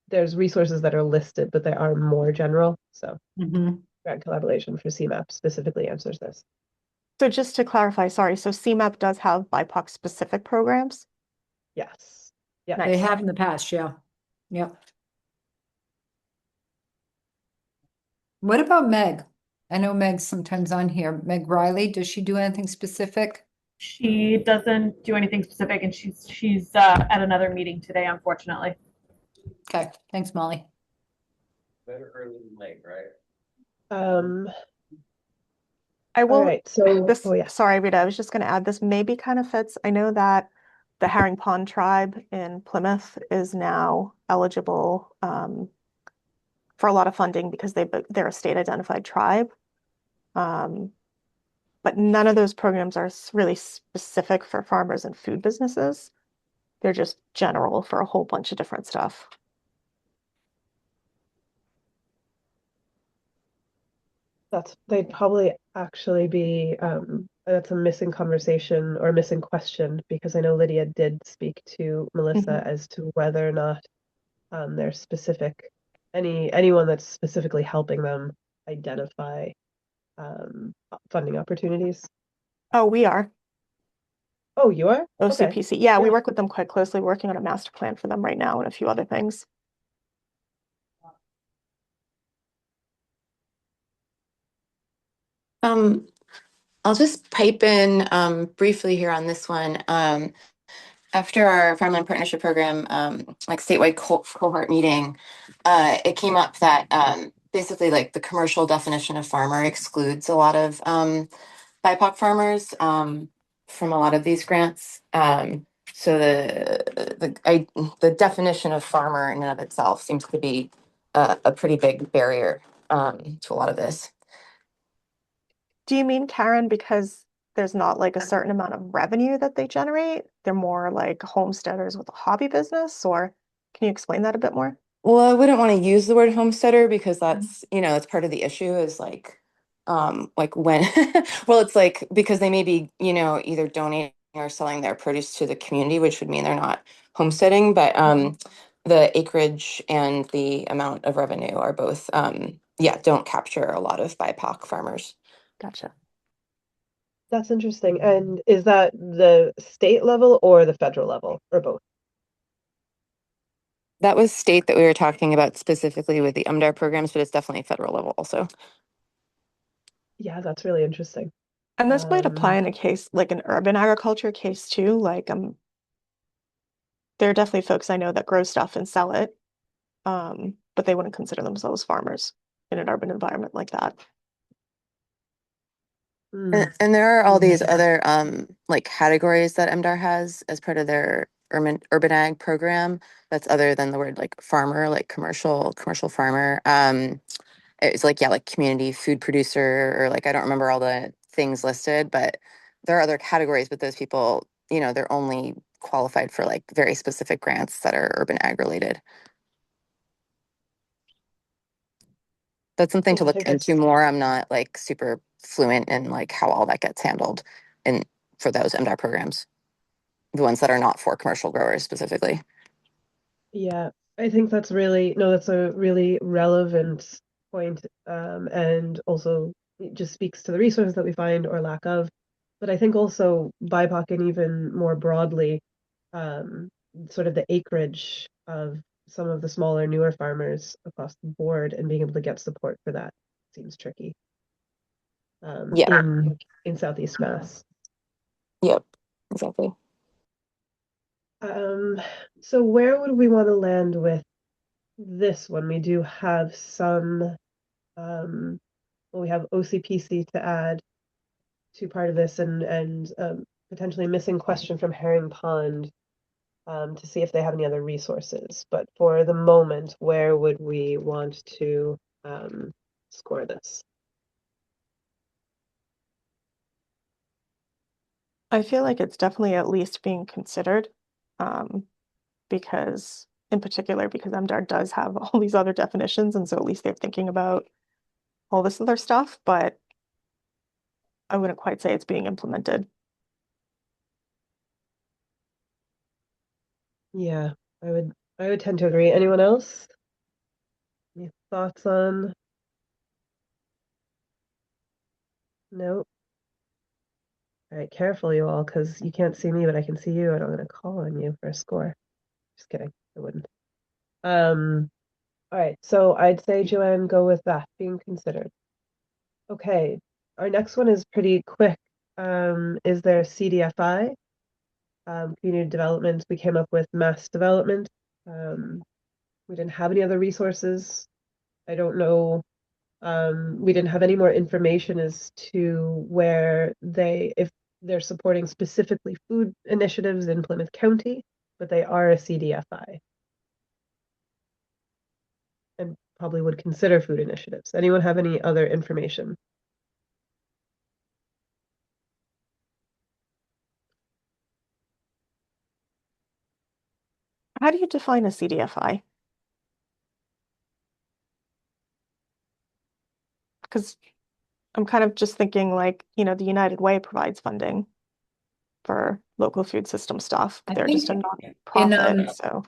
Speaker 2: there's resources that are listed, but they are more general. So grant collaboration for CMAP specifically answers this.
Speaker 1: So just to clarify, sorry, so CMAP does have BIPOC specific programs?
Speaker 2: Yes. Yeah.
Speaker 5: They have in the past, yeah. Yep. What about Meg? I know Meg's sometimes on here. Meg Riley, does she do anything specific?
Speaker 3: She doesn't do anything specific, and she's at another meeting today, unfortunately.
Speaker 5: Okay, thanks, Molly.
Speaker 10: Better early than late, right?
Speaker 1: I
Speaker 2: All
Speaker 1: will,
Speaker 2: right. So
Speaker 1: this,
Speaker 2: oh yeah.
Speaker 1: sorry, Rita, I was just going to add this maybe kind of fits. I know that the Herring Pond tribe in Plymouth is now eligible for a lot of funding because they're a state identified tribe. But none of those programs are really specific for farmers and food businesses. They're just general for a whole bunch of different stuff.
Speaker 2: They'd probably actually be that's a missing conversation or a missing question, because I know Lydia did speak to Melissa as to whether or not there's anyone that's specifically helping them identify funding opportunities.
Speaker 1: Oh, we are.
Speaker 2: Oh, you are? Okay.
Speaker 1: OCPC. Yeah, we
Speaker 2: Yeah.
Speaker 1: work with them quite closely, working on a master plan for them right now and a few other things.
Speaker 11: I'll just pipe in briefly here on this one. After our Farmland Partnership Program, like statewide cohort meeting, it came up that basically like the commercial definition of farmer excludes a lot of BIPOC farmers from a lot of these grants. So the definition of farmer in and of itself seems to be a pretty big barrier to a lot of this.
Speaker 1: Do you mean, Karen, because there's not like a certain amount of revenue that they generate? They're more like homesteaders with a hobby business, or can you explain that a bit more?
Speaker 11: Well, I wouldn't want to use the word homesteader because that's, that's part of the issue is like when, well, it's like, because they may be, either donating or selling their produce to the community, which would mean they're not homesteading, but the acreage and the amount of revenue are both, don't capture a lot of BIPOC farmers.
Speaker 1: Gotcha.
Speaker 2: That's interesting. And is that the state level or the federal level, or both?
Speaker 11: That was state that we were talking about specifically with the UMDAR programs, but it's definitely federal level also.
Speaker 2: Yeah, that's really interesting.
Speaker 1: And this might apply in a case like an urban agriculture case too. Like there are definitely folks I know that grow stuff and sell it, but they wouldn't consider themselves farmers in an urban environment like that.
Speaker 11: And there are all these other like categories that MDAR has as part of their urban ag program that's other than the word like farmer, like commercial farmer. It's like, like community food producer, or like I don't remember all the things listed, but there are other categories, but those people, they're only qualified for like very specific grants that are urban ag related. That's something to look into more. I'm not like super fluent in like how all that gets handled and for those MDAR programs, the ones that are not for commercial growers specifically.
Speaker 2: Yeah, I think that's a really relevant point, and also it just speaks to the resources that we find or lack of. But I think also BIPOC and even more broadly, sort of the acreage of some of the smaller, newer farmers across the board and being able to get support for that seems tricky. In Southeast Mass.
Speaker 11: Yep, exactly.
Speaker 2: So where would we want to land with this one? We do have some, we have OCPC to add to part of this, and potentially a missing question from Herring Pond to see if they have any other resources. But for the moment, where would we want to score this?
Speaker 1: I feel like it's definitely at least being considered, because in particular, because MDAR does have all these other definitions, and so at least they're thinking about all this other stuff, but I wouldn't quite say it's being implemented.
Speaker 2: Yeah, I would tend to agree. Anyone else? Any thoughts on? No. All right, careful you all, because you can't see me, but I can see you, and I'm gonna call on you for a score. Just kidding, I wouldn't. All right, so I'd say, Joanne, go with that being considered. Okay, our next one is pretty quick. Is there CDFI? Community development. We came up with mass development. We didn't have any other resources. I don't know. We didn't have any more information as to where if they're supporting specifically food initiatives in Plymouth County, but they are a CDFI and probably would consider food initiatives. Anyone have any other information?
Speaker 1: How do you define a CDFI? Because I'm kind of just thinking like, the United Way provides funding for local food system stuff, but
Speaker 5: I
Speaker 1: they're
Speaker 5: think
Speaker 1: just a
Speaker 5: in
Speaker 1: non-profit, so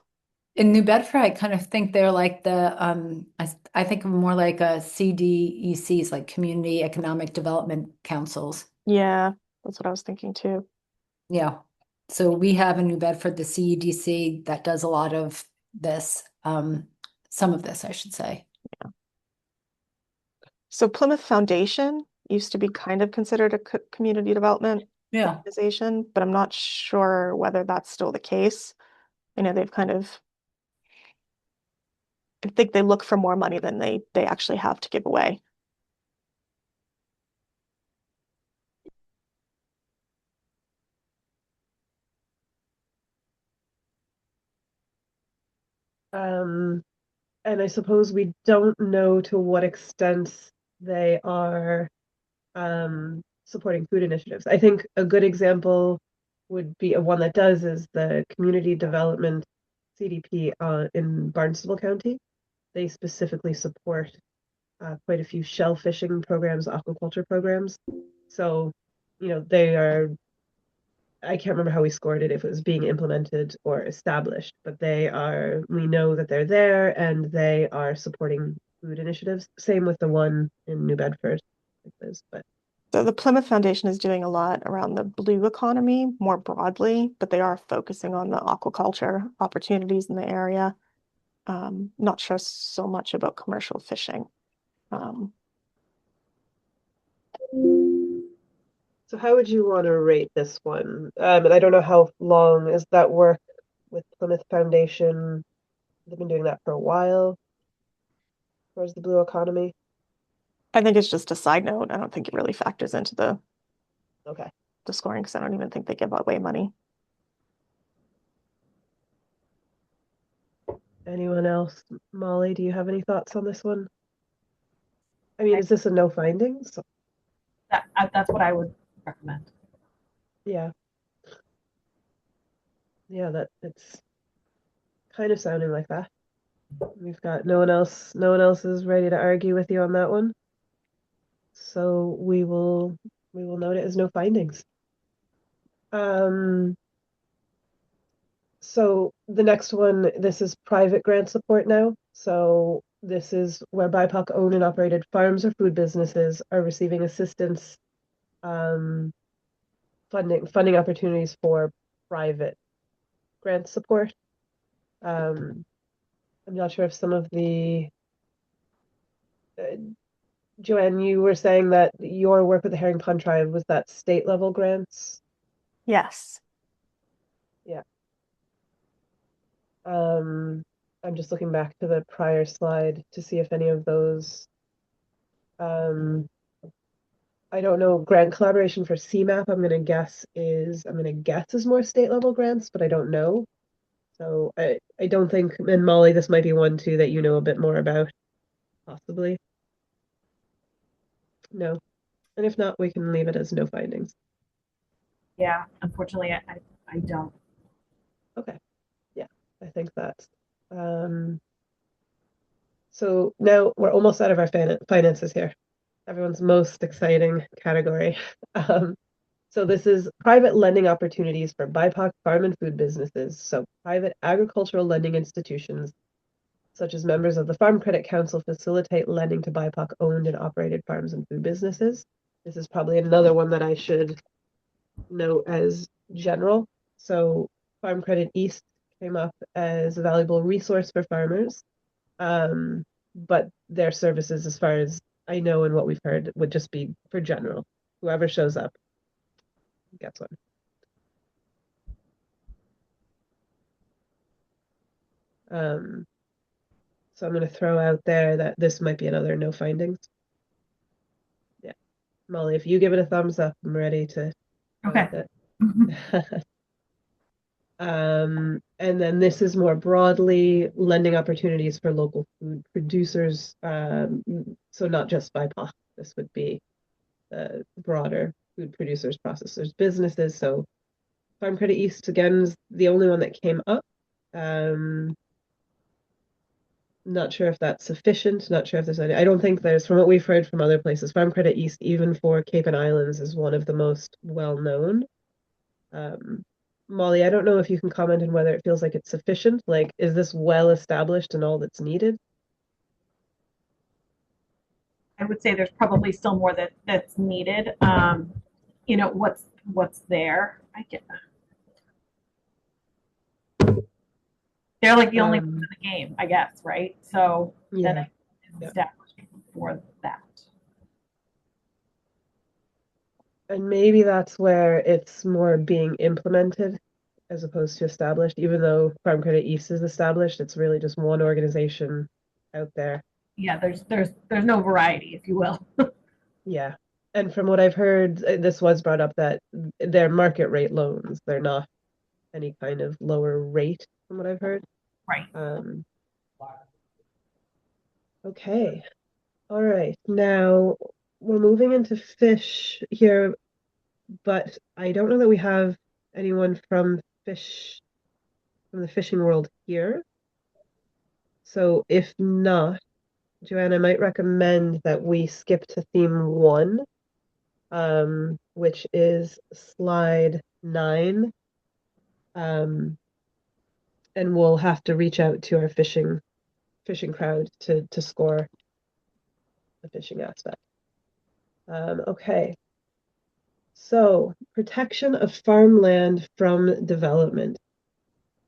Speaker 5: in New Bedford, I kind of think they're like I think of more like a CDECs, like Community Economic Development Councils.
Speaker 1: yeah, that's what I was thinking too.
Speaker 5: Yeah. So we have in New Bedford the CEDC that does a lot of this, some of this, I should say.
Speaker 1: So Plymouth Foundation used to be kind of considered a community development
Speaker 5: Yeah.
Speaker 1: organization, but I'm not sure whether that's still the case. They've kind of, I think they look for more money than they actually have to give away.
Speaker 2: And I suppose we don't know to what extent they are supporting food initiatives. I think a good example would be one that does is the Community Development CDP in Barnstable County. They specifically support quite a few shell fishing programs, aquaculture programs. So, they are, I can't remember how we scored it, if it was being implemented or established, but we know that they're there and they are supporting food initiatives. Same with the one in New Bedford. But
Speaker 1: So the Plymouth Foundation is doing a lot around the blue economy more broadly, but they are focusing on the aquaculture opportunities in the area. Not sure so much about commercial fishing.
Speaker 2: So how would you want to rate this one? And I don't know how long is that work with Plymouth Foundation. They've been doing that for a while. Where's the blue economy?
Speaker 1: I think it's just a side note. I don't think it really factors into the
Speaker 2: Okay.
Speaker 1: scoring because I don't even think they give away money.
Speaker 2: Anyone else? Molly, do you have any thoughts on this one? I mean, is this a no findings?
Speaker 3: That's what I would recommend.
Speaker 2: Yeah. Yeah, that it's kind of sounding like that. We've got no one else is ready to argue with you on that one. So we will note it as no findings. So the next one, this is private grant support now. So this is where BIPOC owned and operated farms or food businesses are receiving assistance, funding opportunities for private grant support. I'm not sure if some of the Joanne, you were saying that your work with the Herring Pond Tribe was that state level grants?
Speaker 1: Yes.
Speaker 2: Yeah. I'm just looking back to the prior slide to see if any of those, I don't know, grant collaboration for CMAP, I'm gonna guess is more state level grants, but I don't know. So I don't think, and Molly, this might be one too that you know a bit more about, possibly. No. And if not, we can leave it as no findings.
Speaker 3: Yeah, unfortunately, I don't.
Speaker 2: Okay. Yeah, I think that's so now we're almost out of our finances here. Everyone's most exciting category. So this is private lending opportunities for BIPOC farm and food businesses. So private agricultural lending institutions, such as members of the Farm Credit Council, facilitate lending to BIPOC owned and operated farms and food businesses. This is probably another one that I should note as general. So Farm Credit East came up as a valuable resource for farmers. But their services, as far as I know and what we've heard, would just be for general. Whoever shows up gets one. So I'm going to throw out there that this might be another no findings. Yeah. Molly, if you give it a thumbs up, I'm ready to go
Speaker 3: Okay.
Speaker 2: with it. And then this is more broadly lending opportunities for local food producers. So not just BIPOC, this would be the broader food producers, processors, businesses. So Farm Credit East, again, is the only one that came up. Not sure if that's sufficient, not sure if there's any, I don't think there's, from what we've heard from other places, Farm Credit East, even for Cape and Islands, is one of the most well-known. Molly, I don't know if you can comment on whether it feels like it's sufficient. Like, is this well established and all that's needed?
Speaker 3: I would say there's probably still more that's needed. You know, what's there. I get that. They're like the only ones in the game, I guess, right? So then
Speaker 2: Yeah.
Speaker 3: it's established for that.
Speaker 2: And maybe that's where it's more being implemented as opposed to established. Even though Farm Credit East is established, it's really just one organization out there.
Speaker 3: Yeah, there's no variety, if you will.
Speaker 2: Yeah. And from what I've heard, this was brought up that they're market rate loans. They're not any kind of lower rate, from what I've heard.
Speaker 3: Right.
Speaker 2: Okay. All right. Now we're moving into fish here, but I don't know that we have anyone from the fishing world here. So if not, Joanne, I might recommend that we skip to theme 1, which is slide 9. And we'll have to reach out to our fishing crowd to score the fishing aspect. Okay. So, protection of farmland from development.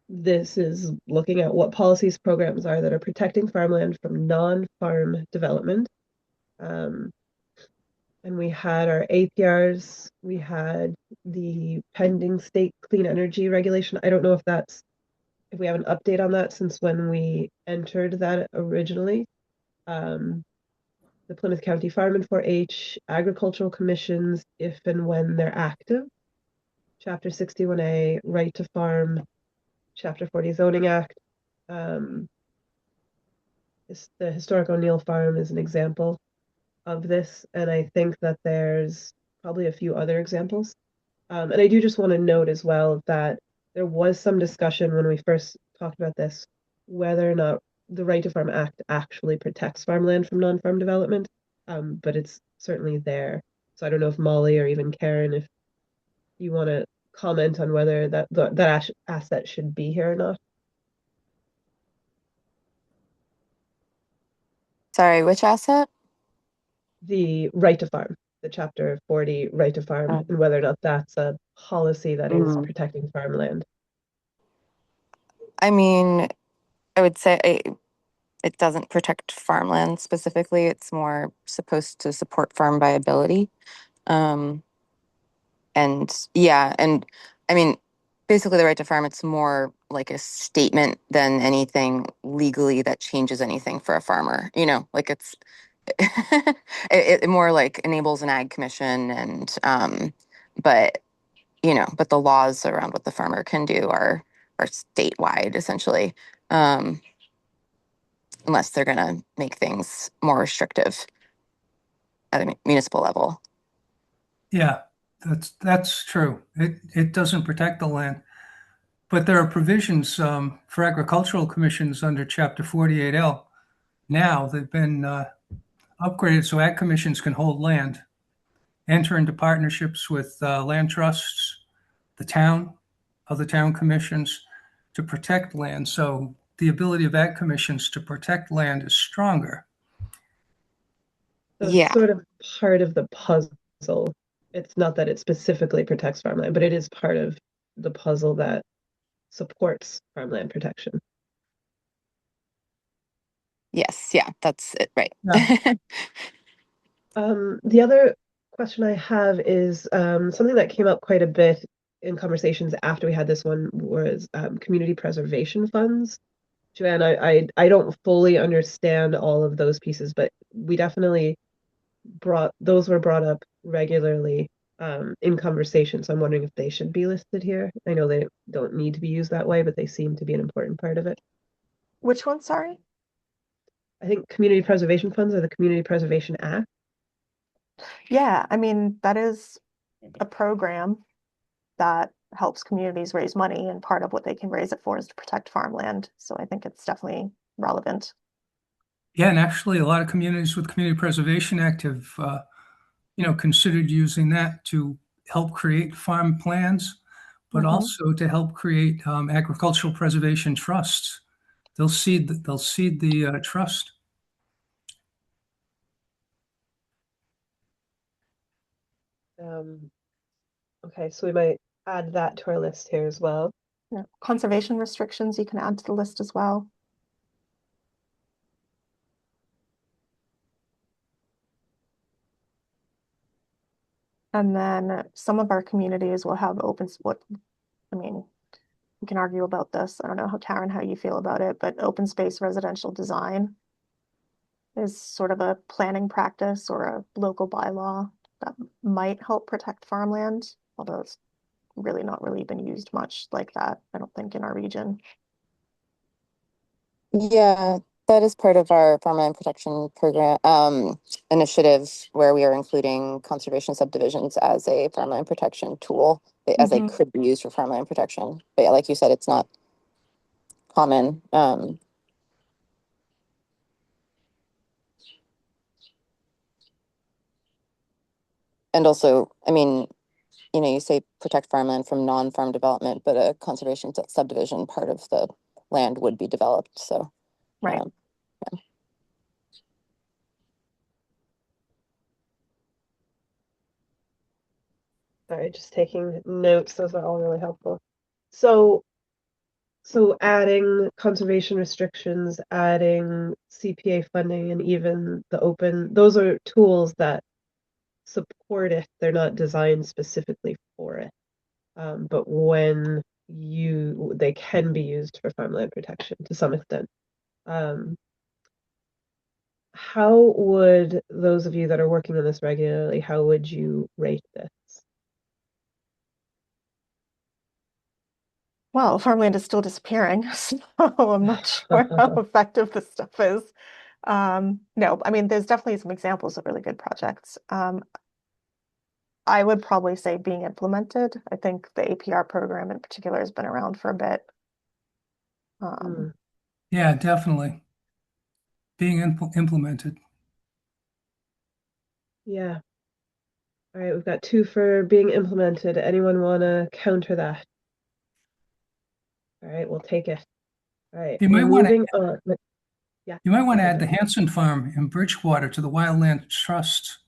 Speaker 2: This is looking at what policies, programs are that are protecting farmland from non-farm development. And we had our APRs, we had the pending state clean energy regulation. I don't know if we have an update on that since when we entered that originally. The Plymouth County Farm and 4-H, agricultural commissions, if and when they're active. Chapter 61A, right to farm, Chapter 40 Zoning Act. The Historic O'Neill Farm is an example of this, and I think that there's probably a few other examples. And I do just want to note as well that there was some discussion when we first talked about this, whether or not the Right to Farm Act actually protects farmland from non-farm development, but it's certainly there. So I don't know if Molly or even Karen, if you want to comment on whether that asset should be here or not.
Speaker 11: Sorry, which asset?
Speaker 2: The right to farm, the Chapter 40 right to farm, and whether or not that's a policy that is protecting farmland.
Speaker 11: I mean, I would say it doesn't protect farmland specifically. It's more supposed to support farm viability. And yeah, and I mean, basically the right to farm, it's more like a statement than anything legally that changes anything for a farmer. You know, like it more like enables an ag commission and but you know, but the laws around what the farmer can do are statewide essentially. Unless they're going to make things more restrictive at a municipal level.
Speaker 7: Yeah, that's true. It doesn't protect the land, but there are provisions for agricultural commissions under Chapter 48L. Now they've been upgraded so ag commissions can hold land, enter into partnerships with land trusts, the town, other town commissions to protect land. So the ability of ag commissions to protect land is stronger.
Speaker 2: So
Speaker 11: Yeah.
Speaker 2: it's sort of part of the puzzle. It's not that it specifically protects farmland, but it is part of the puzzle that supports farmland protection.
Speaker 11: Yes, yeah, that's it, right.
Speaker 7: Yeah.
Speaker 2: The other question I have is something that came up quite a bit in conversations after we had this one was community preservation funds. Joanne, I don't fully understand all of those pieces, but we definitely were brought up regularly in conversation. So I'm wondering if they should be listed here. I know they don't need to be used that way, but they seem to be an important part of it.
Speaker 1: Which one, sorry?
Speaker 2: I think community preservation funds are the Community Preservation Act.
Speaker 1: Yeah, I mean, that is a program that helps communities raise money, and part of what they can raise it for is to protect farmland. So I think it's definitely relevant.
Speaker 7: Yeah, and actually, a lot of communities with Community Preservation Act have, considered using that to help create farm plans, but
Speaker 1: Mhm.
Speaker 7: also to help create agricultural preservation trusts. They'll seed the trust.
Speaker 2: Okay, so we might add that to our list here as well.
Speaker 1: Yeah. Conservation restrictions you can add to the list as well. And then some of our communities will have I mean, we can argue about this. I don't know how, Karen, how you feel about it, but open space residential design is sort of a planning practice or a local bylaw that might help protect farmland, although it's really not really been used much like that, I don't think, in our region.
Speaker 11: Yeah, that is part of our farmland protection program initiative where we are including conservation subdivisions as a farmland protection tool, as they could be used for farmland protection. But yeah, like you said, it's not common. And also, I mean, you say protect farmland from non-farm development, but a conservation subdivision part of the land would be developed. So,
Speaker 1: Right.
Speaker 11: Yeah.
Speaker 2: Sorry, just taking notes. Those are all really helpful. So adding conservation restrictions, adding CPA funding, and even the open, those are tools that support it. They're not designed specifically for it. But when they can be used for farmland protection to some extent. How would those of you that are working on this regularly, how would you rate this?
Speaker 1: Well, farmland is still disappearing, so I'm not sure how effective this stuff is. No, I mean, there's definitely some examples of really good projects. I would probably say being implemented. I think the APR program in particular has been around for a bit.
Speaker 7: Yeah, definitely. Being implemented.
Speaker 2: Yeah. All right, we've got 2 for being implemented. Anyone want to counter that? All right, we'll take it. All right,
Speaker 7: You might want to.
Speaker 2: moving on. Yeah.
Speaker 7: You might want to
Speaker 2: Go
Speaker 7: add the
Speaker 2: ahead.
Speaker 7: Hanson Farm in Bridgewater to the Wildland Trust.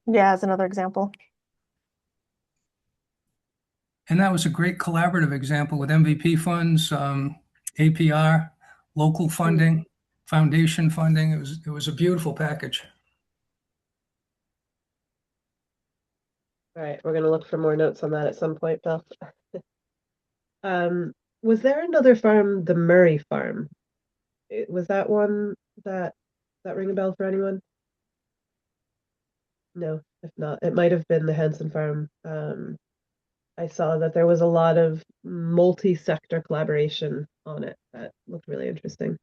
Speaker 1: Yeah, as another example.
Speaker 7: And that was a great collaborative example with MVP funds, APR, local funding, foundation funding. It was a beautiful package.
Speaker 2: All right, we're going to look for more notes on that at some point, Bill. Was there another farm, the Murray Farm? Was that one that ring a bell for anyone? No, if not, it might have been the Hanson Farm. I saw that there was a lot of multi-sector collaboration on it. That looked really interesting.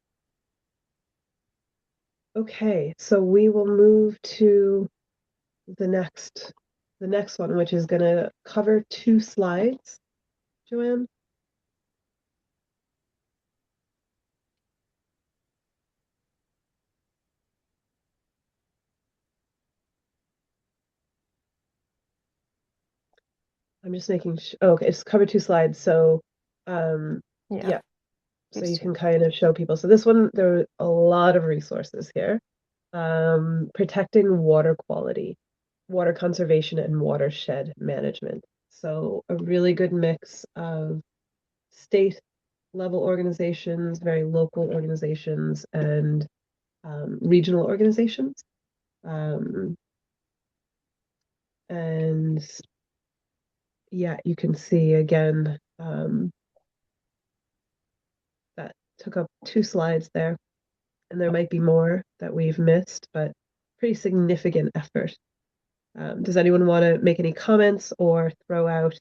Speaker 2: Okay, so we will move to the next one, which is going to cover 2 slides. Joanne? I'm just making sure. Oh, okay, it's covered 2 slides. So, yeah. So you can kind of show people. So this one, there are a lot of resources here. Protecting water quality, water conservation, and watershed management. So a really good mix of state level organizations, very local organizations, and regional organizations. And yeah, you can see again, that took up 2 slides there. And there might be more that we've missed, but pretty significant effort. Does anyone want to make any comments or throw out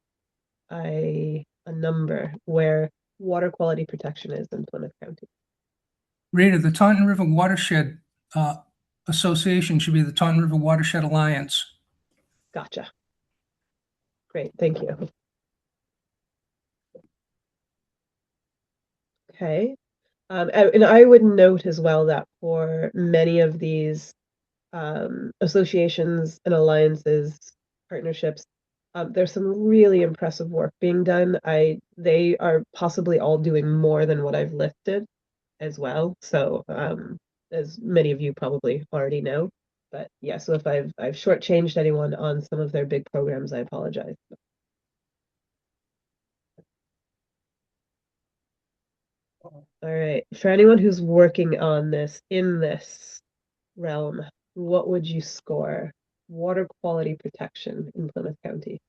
Speaker 2: a number where water quality protection is in Plymouth County?
Speaker 7: Rita, the Taunton River Watershed Association should be the Taunton River Watershed Alliance.
Speaker 2: Gotcha. Great, thank you. Okay, And I would note as well that for many of these associations and alliances, partnerships, there's some really impressive work being done. They are possibly all doing more than what I've listed as well. So, as many of you probably already know, but yeah, so if I've shortchanged anyone on some of their big programs, I apologize. All right, for anyone who's working on this in this realm, what would you score? Water quality protection in Plymouth County.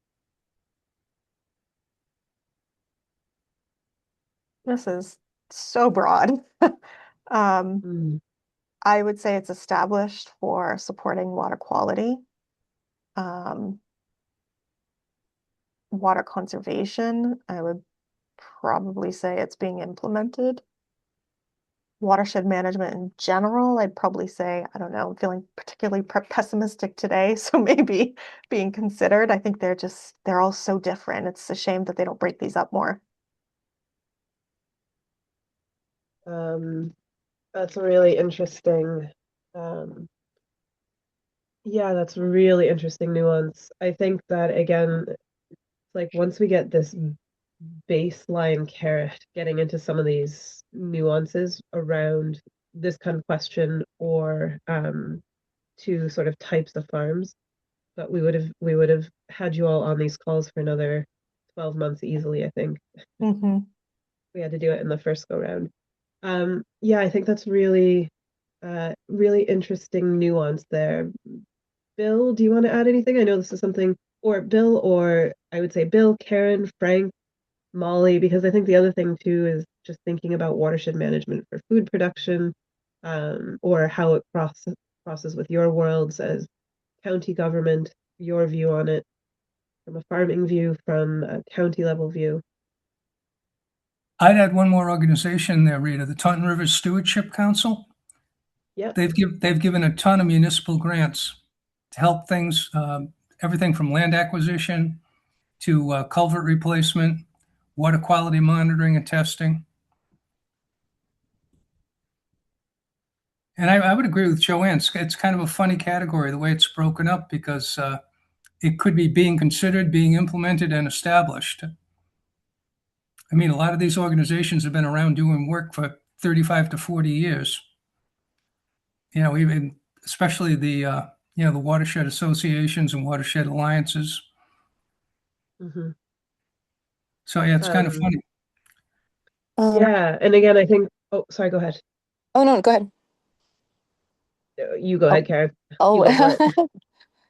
Speaker 1: This is so broad. I would say it's established for supporting water quality. Water conservation, I would probably say it's being implemented. Watershed management in general, I'd probably say, I don't know, I'm feeling particularly pessimistic today, so maybe being considered. I think they're all so different. It's a shame that they don't break these up more.
Speaker 2: That's really interesting. Yeah, that's really interesting nuance. I think that again, like once we get this baseline carrot, getting into some of these nuances around this kind of question or to sort of types of farms, but we would have had you all on these calls for another 12 months easily, I think. We had to do it in the first go round. Yeah, I think that's really really interesting nuance there. Bill, do you want to add anything? I know this is something, or Bill, or I would say Bill, Karen, Frank, Molly, because I think the other thing too is just thinking about watershed management for food production, or how it crosses with your worlds as county government, your view on it from a farming view, from a county level view.
Speaker 7: I'd add one more organization there, Rita, the Taunton Rivers Stewardship Council.
Speaker 2: Yeah,
Speaker 7: they've given a ton of municipal grants to help things, everything from land acquisition to culvert replacement, water quality monitoring and testing. And I would agree with Joanne. It's kind of a funny category the way it's broken up because it could be being considered, being implemented, and established. I mean, a lot of these organizations have been around doing work for 35 to 40 years. Even especially the the watershed associations and watershed alliances. So yeah, it's kind of funny.
Speaker 2: Yeah, and again, I think. Oh, sorry. Go ahead.
Speaker 11: Oh no, go ahead.
Speaker 2: You go ahead, Karen.
Speaker 11: Oh,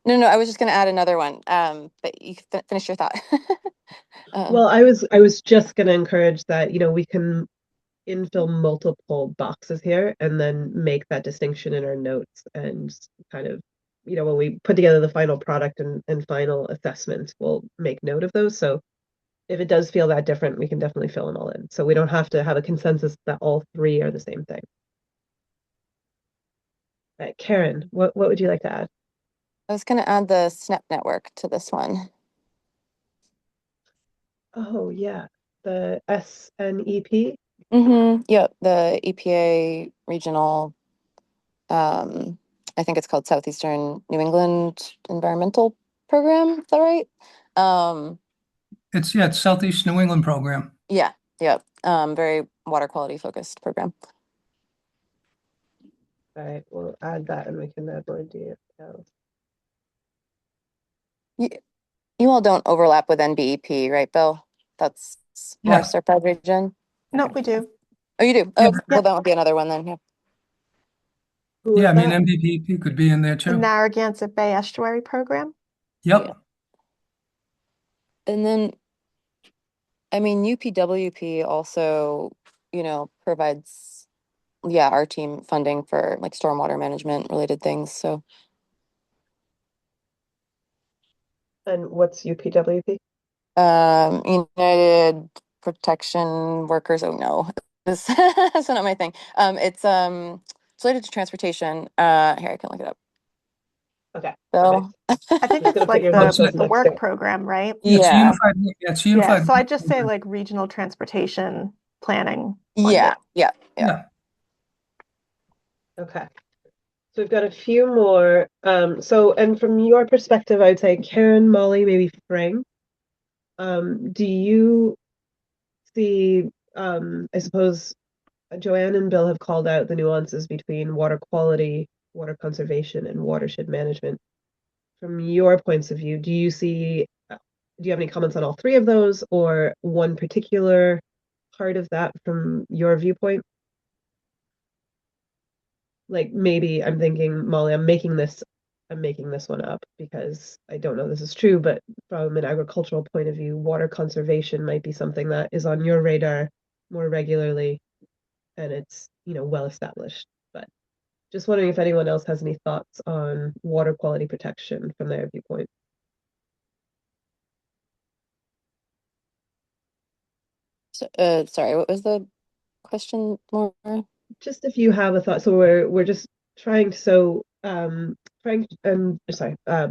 Speaker 11: no, I was just going to add another one. But you finish your thought.
Speaker 2: Well, I was just going to encourage that, we can infill multiple boxes here and then make that distinction in our notes and kind of, when we put together the final product and final assessment, we'll make note of those. So if it does feel that different, we can definitely fill them all in. So we don't have to have a consensus that all three are the same thing. Right, Karen, what would you like to add?
Speaker 11: I was going to add the SNEP network to this one.
Speaker 2: Oh, yeah. The SNEP?
Speaker 11: Yep, the EPA regional, I think it's called Southeastern New England Environmental Program. Is that right?
Speaker 7: It's Southeast New England program.
Speaker 11: Yeah, yep. Very water quality focused program.
Speaker 2: All right, we'll add that and we can add more details.
Speaker 11: You all don't overlap with NBEP, right, Bill? That's more Serpide region?
Speaker 1: No, we do.
Speaker 11: Oh, you do? Oh, well, that would be another one then, yeah.
Speaker 7: Yeah, I mean, NBEP could be in there too.
Speaker 1: The Narragansett Bay Estuary Program.
Speaker 7: Yep.
Speaker 11: Yeah. And then, I mean, UPWP also, provides, our team funding for like stormwater management related things. So.
Speaker 2: And what's UPWP?
Speaker 11: United Protection Workers. Oh no, that's not my thing. It's related to transportation. Here, I can look it up.
Speaker 2: Okay.
Speaker 11: Bill.
Speaker 1: I think it's like the work program, right?
Speaker 11: Yeah.
Speaker 7: It's unified.
Speaker 1: Yeah, so I just say like regional transportation planning
Speaker 11: Yeah,
Speaker 1: funding.
Speaker 11: yeah.
Speaker 7: Yeah.
Speaker 2: Okay. So we've got a few more. And from your perspective, I would say Karen, Molly, maybe Frank. Do you see, I suppose Joanne and Bill have called out the nuances between water quality, water conservation, and watershed management. From your points of view, do you have any comments on all three of those or one particular part of that from your viewpoint? Like maybe I'm thinking, Molly, I'm making this one up because I don't know this is true, but from an agricultural point of view, water conservation might be something that is on your radar more regularly and it's, well established. But just wondering if anyone else has any thoughts on water quality protection from their viewpoint.
Speaker 11: So, sorry, what was the question more?
Speaker 2: Just if you have a thought. So we're just trying to, so Frank and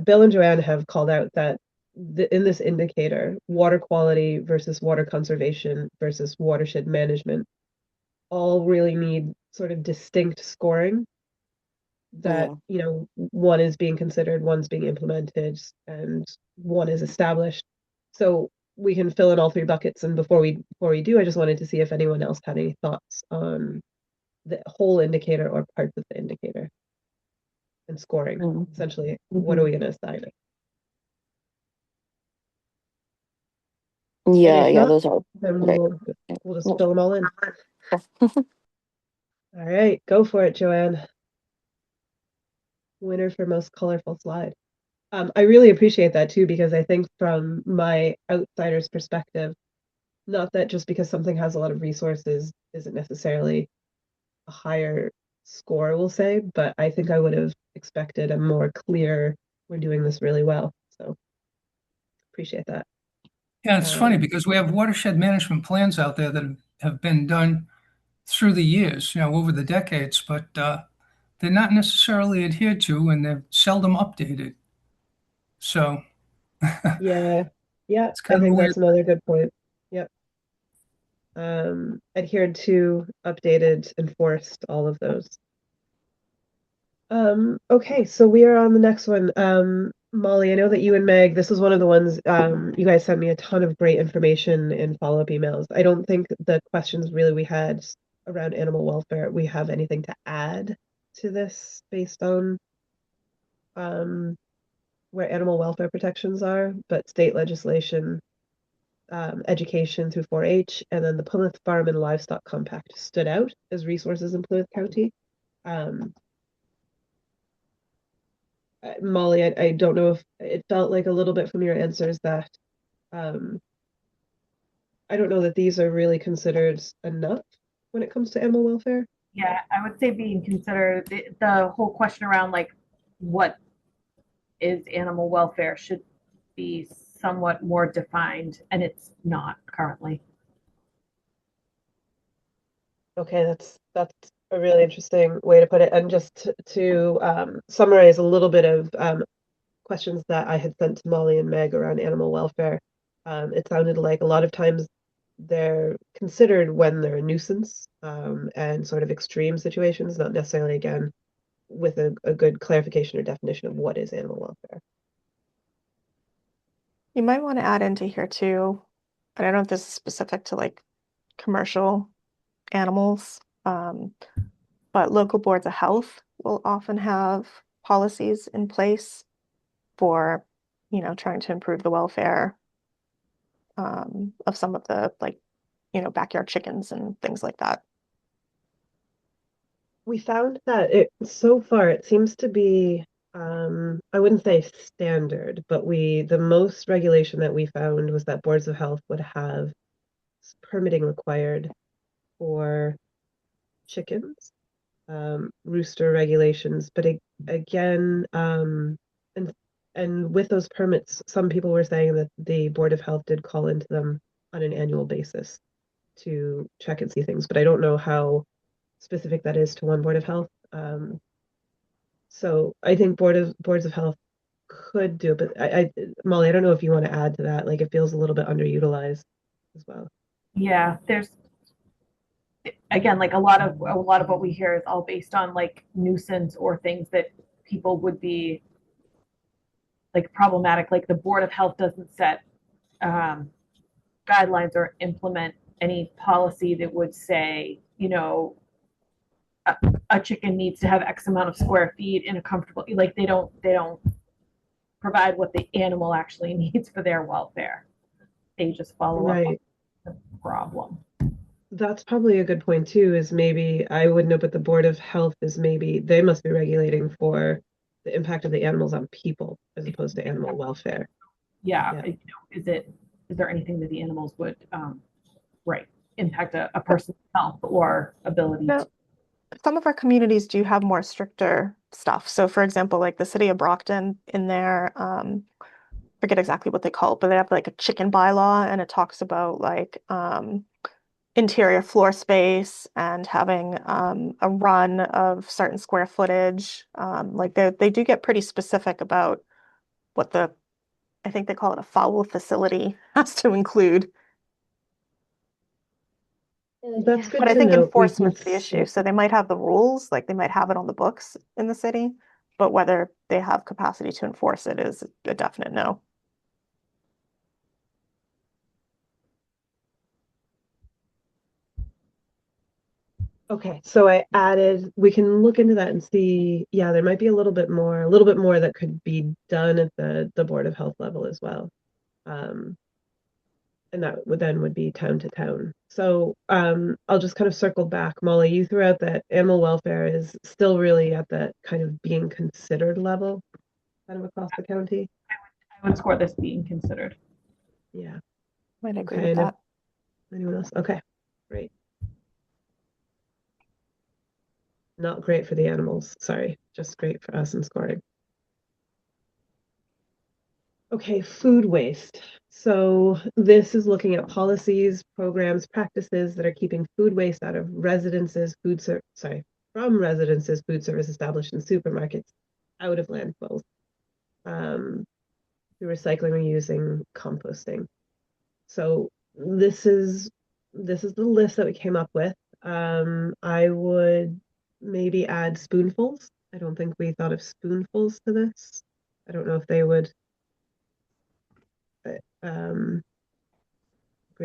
Speaker 2: Bill and Joanne have called out that in this indicator, water quality versus water conservation versus watershed management all really need sort of distinct scoring that, one is being considered, one's being implemented, and one is established. So we can fill in all three buckets. And before we do, I just wanted to see if anyone else had any thoughts on the whole indicator or parts of the indicator and scoring. Essentially, what are we going to assign it?
Speaker 11: Yeah,
Speaker 2: not,
Speaker 11: those are
Speaker 2: then
Speaker 11: right.
Speaker 2: we'll just fill them all in. All right, go for it, Joanne. Winner for most colorful slide. I really appreciate that too, because I think from my outsider's perspective, not that just because something has a lot of resources isn't necessarily a higher score, we'll say, but I think I would have expected a more clear, we're doing this really well. So appreciate that.
Speaker 7: Yeah, it's funny because we have watershed management plans out there that have been done through the years, over the decades, but they're not necessarily adhered to and they're seldom updated. So
Speaker 2: yeah,
Speaker 7: it's
Speaker 2: I
Speaker 7: kind of
Speaker 2: think
Speaker 7: weird.
Speaker 2: that's another good point. Yep. Adhered to, updated, enforced, all of those. Okay, so we are on the next one. Molly, I know that you and Meg, this is one of the ones, you guys sent me a ton of great information in follow-up emails. I don't think the questions really we had around animal welfare, we have anything to add to this based on where animal welfare protections are, but state legislation, education through 4-H, and then the Plymouth Farm and Livestock Compact stood out as resources in Plymouth County. Molly, I don't know if it felt like a little bit from your answers that I don't know that these are really considered enough when it comes to animal welfare.
Speaker 3: Yeah, I would say being considered the whole question around like what is animal welfare should be somewhat more defined, and it's not currently.
Speaker 2: Okay, that's a really interesting way to put it. And just to summarize a little bit of questions that I had sent to Molly and Meg around animal welfare, it sounded like a lot of times they're considered when they're a nuisance and sort of extreme situations, not necessarily, again, with a good clarification or definition of what is animal welfare.
Speaker 1: You might want to add into here too, I don't know if this is specific to like commercial animals, but local boards of health will often have policies in place for, trying to improve the welfare of some of the like, backyard chickens and things like that.
Speaker 2: We found that so far it seems to be, I wouldn't say standard, but the most regulation that we found was that boards of health would have permitting required for chickens, rooster regulations, but again, and with those permits, some people were saying that the Board of Health did call into them on an annual basis to check and see things, but I don't know how specific that is to one Board of Health. So I think boards of health could do it, but Molly, I don't know if you want to add to that. Like it feels a little bit underutilized as well.
Speaker 3: Yeah, there's again, like a lot of what we hear is all based on like nuisance or things that people would be like problematic. Like the Board of Health doesn't set guidelines or implement any policy that would say, you know, a chicken needs to have X amount of square feet in a comfortable, like they don't provide what the animal actually needs for their welfare. They just follow up on
Speaker 2: Right.
Speaker 3: the problem.
Speaker 2: That's probably a good point too, is maybe I wouldn't know, but the Board of Health is maybe they must be regulating for the impact of the animals on people as opposed to animal welfare.
Speaker 3: Yeah,
Speaker 2: Yeah.
Speaker 3: you know, is there anything that the animals would right impact a person's health or ability
Speaker 1: No.
Speaker 3: to
Speaker 1: Some of our communities do have more stricter stuff. So for example, like the city of Brockton in their forget exactly what they call it, but they have like a chicken bylaw and it talks about like interior floor space and having a run of certain square footage. Like they do get pretty specific about what I think they call it a fowl facility has to include.
Speaker 2: That's good
Speaker 1: But I
Speaker 2: to
Speaker 1: think
Speaker 2: note. We can
Speaker 1: enforcement's the issue. So they might have the rules, like they might have it on the books in the city, but whether they have capacity to enforce it is a definite no.
Speaker 2: Okay, so I added, we can look into that and see, yeah, there might be a little bit more that could be done at the Board of Health level as well. And that would be town to town. So I'll just kind of circle back. Molly, you threw out that animal welfare is still really at that kind of being considered level, kind of across the county.
Speaker 3: I would score this being considered.
Speaker 2: Yeah.
Speaker 1: Might agree
Speaker 2: Okay,
Speaker 1: with
Speaker 2: and
Speaker 1: that.
Speaker 2: anyone else? Okay, great. Not great for the animals, sorry, just great for us in scoring. Okay, food waste. So this is looking at policies, programs, practices that are keeping food waste out of residences, from residences, food service establishments, supermarkets, out of landfills, through recycling, reusing, composting. So this is the list that we came up with. I would maybe add spoonfuls. I don't think we thought of spoonfuls to this. I don't know if they would agree.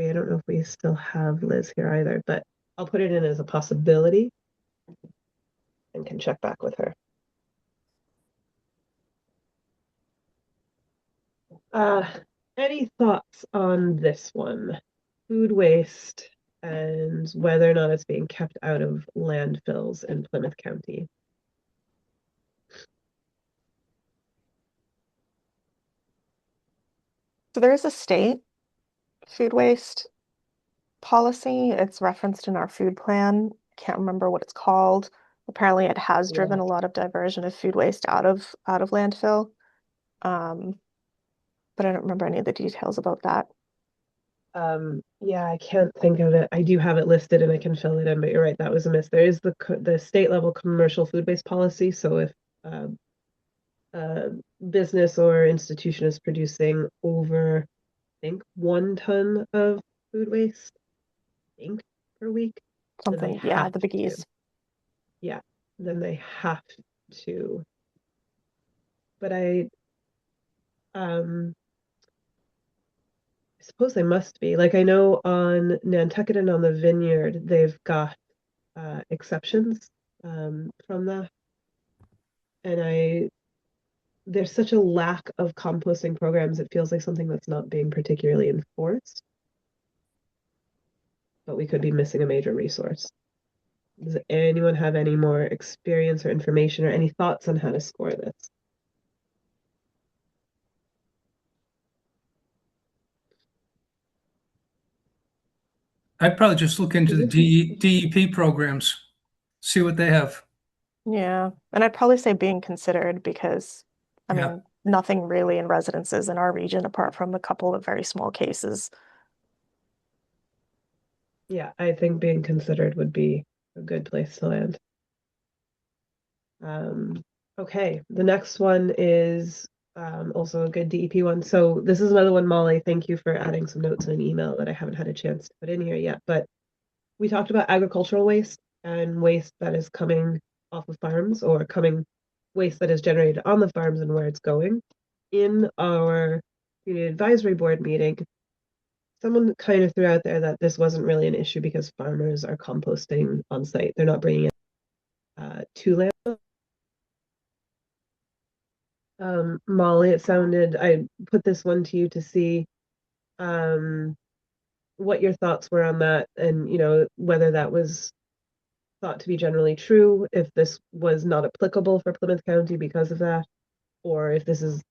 Speaker 2: I don't know if we still have Liz here either, but I'll put it in as a possibility and can check back with her. Any thoughts on this one? Food waste and whether or not it's being kept out of landfills in Plymouth County.
Speaker 1: So there is a state food waste policy. It's referenced in our food plan. Can't remember what it's called. Apparently it has driven a lot of diversion of food waste out of landfill. But I don't remember any of the details about that.
Speaker 2: Yeah, I can't think of it. I do have it listed and I can fill it in, but you're right, that was a miss. There is the state level commercial food-based policy. So if a business or institution is producing over, I think, 1 ton of food waste, I think, per week, then they
Speaker 1: Something, yeah,
Speaker 2: have
Speaker 1: the
Speaker 2: to.
Speaker 1: biggies.
Speaker 2: Yeah, then they have to. But I suppose they must be. Like I know on Nantucket and on the Vineyard, they've got exceptions from that. And there's such a lack of composting programs, it feels like something that's not being particularly enforced. But we could be missing a major resource. Does anyone have any more experience or information or any thoughts on how to score this?
Speaker 7: I'd probably just look into the DEP programs, see what they have.
Speaker 1: Yeah, and I'd probably say being considered because, I
Speaker 7: Yeah.
Speaker 1: mean, nothing really in residences in our region apart from a couple of very small cases.
Speaker 2: Yeah, I think being considered would be a good place to land. Okay, the next one is also a good DEP one. So this is another one, Molly. Thank you for adding some notes in an email that I haven't had a chance to put in here yet. But we talked about agricultural waste and waste that is coming off of farms or waste that is generated on the farms and where it's going. In our community advisory board meeting, someone kind of threw out there that this wasn't really an issue because farmers are composting on site. They're not bringing it to land. Molly, I put this one to you to see what your thoughts were on that, and whether that was thought to be generally true, if this was not applicable for Plymouth County because of that, or if this is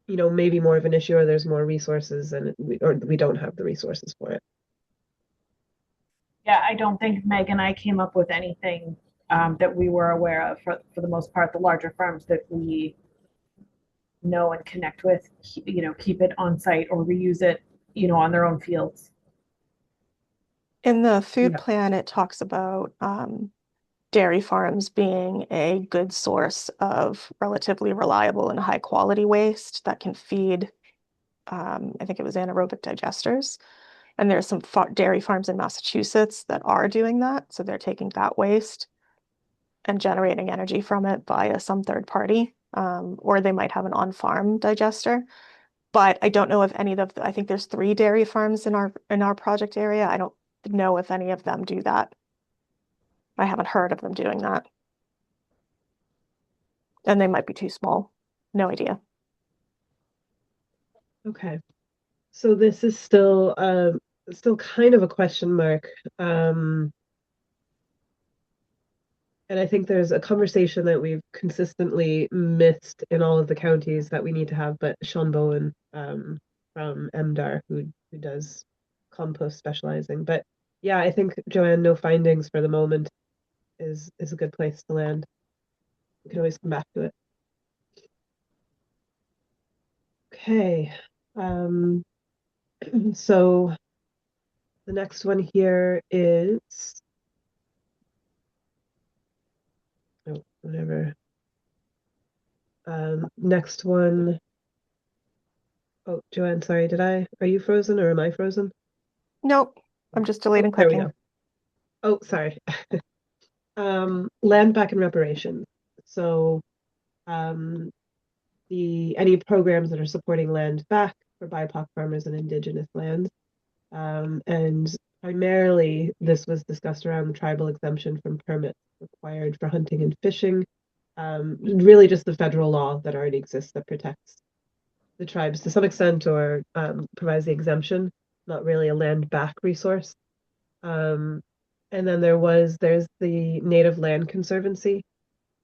Speaker 2: maybe more of an issue, or there's more resources and we don't have the resources for it.
Speaker 3: Yeah, I don't think Meg and I came up with anything that we were aware of. For the most part, the larger farms that we know and connect with, keep it on site or reuse it, on their own fields.
Speaker 1: In the food
Speaker 2: Yeah.
Speaker 1: plan, it talks about dairy farms being a good source of relatively reliable and high quality waste that can feed, I think it was anaerobic digesters. And there's some dairy farms in Massachusetts that are doing that. So they're taking that waste and generating energy from it via some third party, or they might have an on-farm digester. But I don't know if any of I think there's 3 dairy farms in our project area. I don't know if any of them do that. I haven't heard of them doing that. And they might be too small. No idea.
Speaker 2: Okay. So this is still kind of a question mark. And I think there's a conversation that we've consistently missed in all of the counties that we need to have, but Sean Bowen from MDAR, who does compost specializing. But yeah, I think, Joanne, no findings for the moment is a good place to land. We can always come back to it. Okay. So the next one here is whatever. Next one. Oh, Joanne, sorry, are you frozen or am I frozen?
Speaker 1: Nope. I'm just deleting
Speaker 2: There we
Speaker 1: clicking.
Speaker 2: go. Oh, sorry. Land back and reparations. So any programs that are supporting land back for BIPOC farmers and indigenous lands. And primarily this was discussed around the tribal exemption from permits required for hunting and fishing. Really just the federal law that already exists that protects the tribes to some extent, or provides the exemption, not really a land back resource. And then there's the Native Land Conservancy,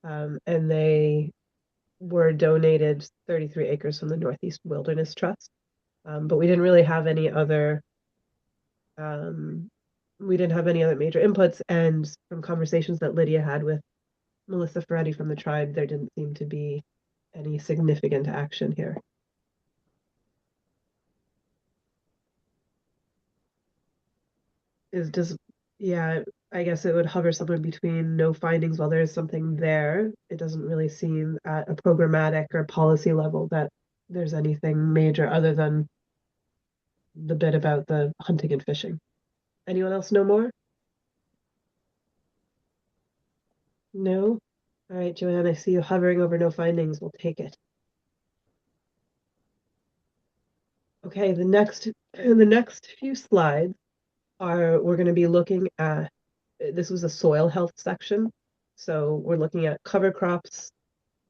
Speaker 2: and they were donated 33 acres from the Northeast Wilderness Trust. But we didn't really have any other major inputs, and from conversations that Lydia had with Melissa Ferretti from the tribe, there didn't seem to be any significant action here. Yeah, I guess it would hover somewhere between no findings. While there is something there, it doesn't really seem at a programmatic or policy level that there's anything major other than the bit about the hunting and fishing. Anyone else know more? No? All right, Joanne, I see you hovering over no findings. We'll take it. Okay, the next few slides we're going to be looking at, this was a soil health section. So we're looking at cover crops,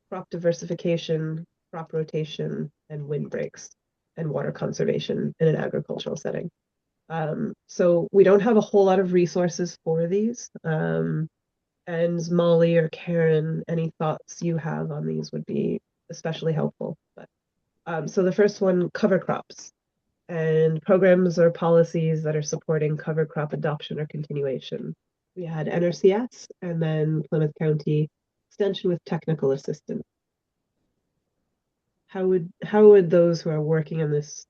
Speaker 2: crop diversification, crop rotation, and windbreaks, and water conservation in an agricultural setting. So we don't have a whole lot of resources for these. And Molly or Karen, any thoughts you have on these would be especially helpful. But so the first one, cover crops, and programs or policies that are supporting cover crop adoption or continuation. We had NRCS and then Plymouth County Extension with technical assistance. How would those who are working in this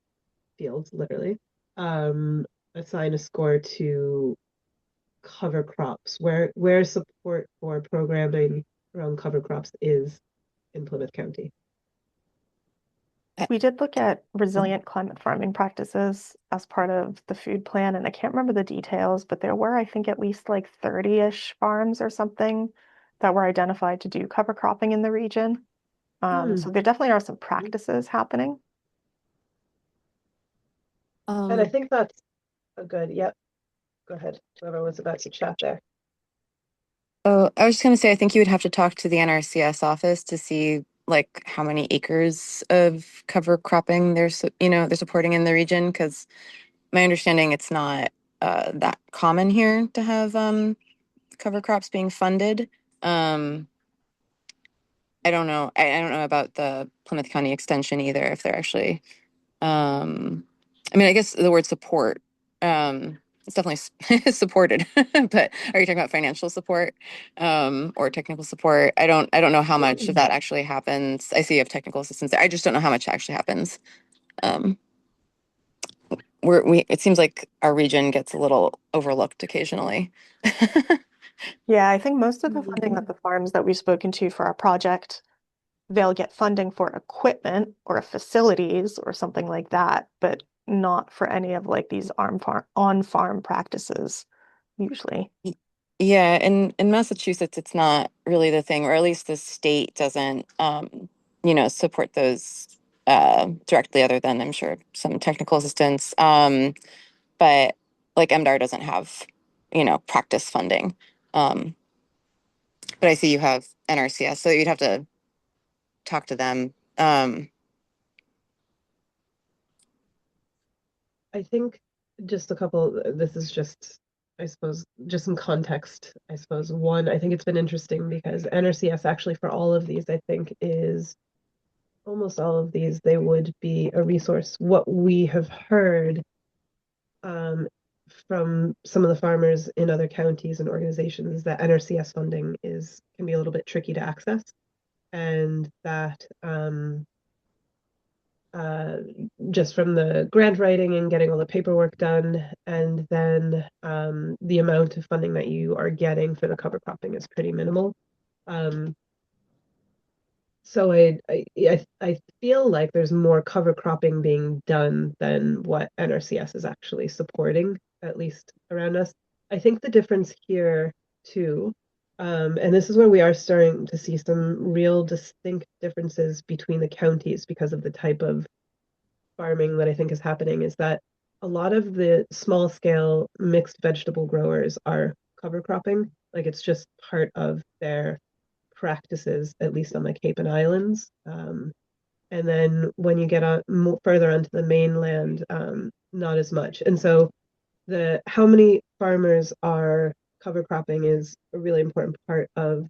Speaker 2: field, literally, assign a score to cover crops? Where support for programming around cover crops is in Plymouth County?
Speaker 1: We did look at resilient climate farming practices as part of the food plan, and I can't remember the details, but there were, I think, at least like 30-ish farms or something that were identified to do cover cropping in the region. So there definitely are some practices happening.
Speaker 2: And I think that's a good, yep. Go ahead, whoever was about to chat there.
Speaker 11: Oh, I was just gonna say, I think you would have to talk to the NRCS office to see like how many acres of cover cropping they're supporting in the region, because my understanding it's not that common here to have cover crops being funded. Um, I don't know. I don't know about the Plymouth County Extension either, if they're actually I mean, I guess the word support, it's definitely supported, but are you talking about financial support, or technical support? I don't know how much of that actually happens. I see you have technical assistance there. I just don't know how much actually happens. Um, it seems like our region gets a little overlooked occasionally.
Speaker 1: Yeah, I think most of the funding that the farms that we've spoken to for our project, they'll get funding for equipment or facilities or something like that, but not for any of like these on-farm practices, usually.
Speaker 11: Yeah, in Massachusetts, it's not really the thing, or at least the state doesn't, support those directly, other than I'm sure some technical assistance. But like MDR doesn't have, practice funding. Um, but I see you have NRCS, so you'd have to talk to them.
Speaker 2: I think just a couple, this is just, I suppose, just some context. I suppose one, I think it's been interesting because NRCS actually for all of these, I think is almost all of these, they would be a resource. What we have heard from some of the farmers in other counties and organizations is that NRCS funding can be a little bit tricky to access, and that just from the grant writing and getting all the paperwork done, and then the amount of funding that you are getting for the cover cropping is pretty minimal. So I feel like there's more cover cropping being done than what NRCS is actually supporting, at least around us. I think the difference here too, and this is where we are starting to see some real distinct differences between the counties because of the type of farming that I think is happening, is that a lot of the small scale mixed vegetable growers are cover cropping. Like it's just part of their practices, at least on the Cape and Islands. And then when you get further onto the mainland, not as much. And so how many farmers are cover cropping is a really important part of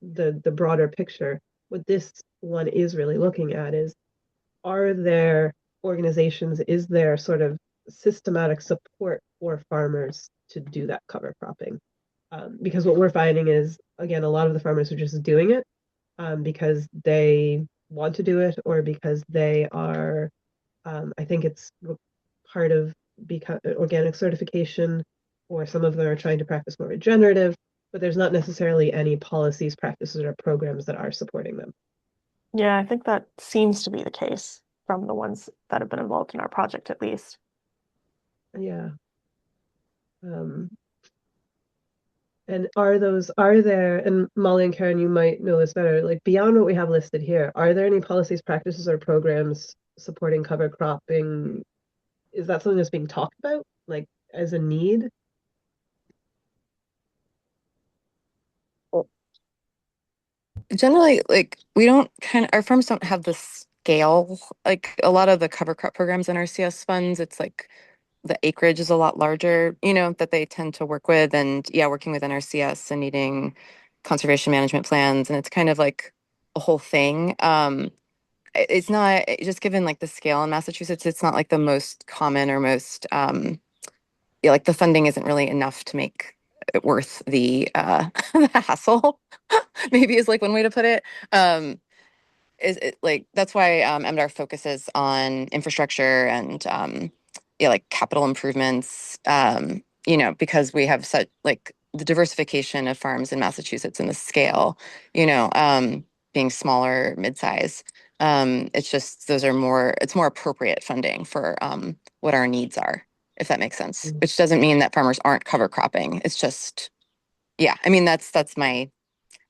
Speaker 2: the broader picture. What this one is really looking at is, are there organizations, is there sort of systematic support for farmers to do that cover cropping? Because what we're finding is, again, a lot of the farmers are just doing it because they want to do it, or because they are, I think it's part of organic certification, or some of them are trying to practice more regenerative, but there's not necessarily any policies, practices, or programs that are supporting them.
Speaker 1: Yeah, I think that seems to be the case from the ones that have been involved in our project, at least.
Speaker 2: Yeah. And are there, and Molly and Karen, you might know this better, like beyond what we have listed here, are there any policies, practices, or programs supporting cover cropping? Is that something that's being talked about, like as a need?
Speaker 11: Generally, like our farms don't have the scale. Like a lot of the cover crop programs in RCS funds, it's like the acreage is a lot larger, that they tend to work with. And yeah, working with NRCS and needing conservation management plans. And it's kind of like a whole thing. It's not just given like the scale in Massachusetts, it's not like the most common or most, like the funding isn't really enough to make it worth the the hassle. Maybe is like one way to put it. Is it like that's why MDR focuses on infrastructure and like capital improvements. Because we have such like the diversification of farms in Massachusetts and the scale, being smaller, mid-size. It's just those are more, it's more appropriate funding for what our needs are, if that makes sense.
Speaker 2: Mhm.
Speaker 11: Which doesn't mean that farmers aren't cover cropping. It's just, yeah, I mean, that's my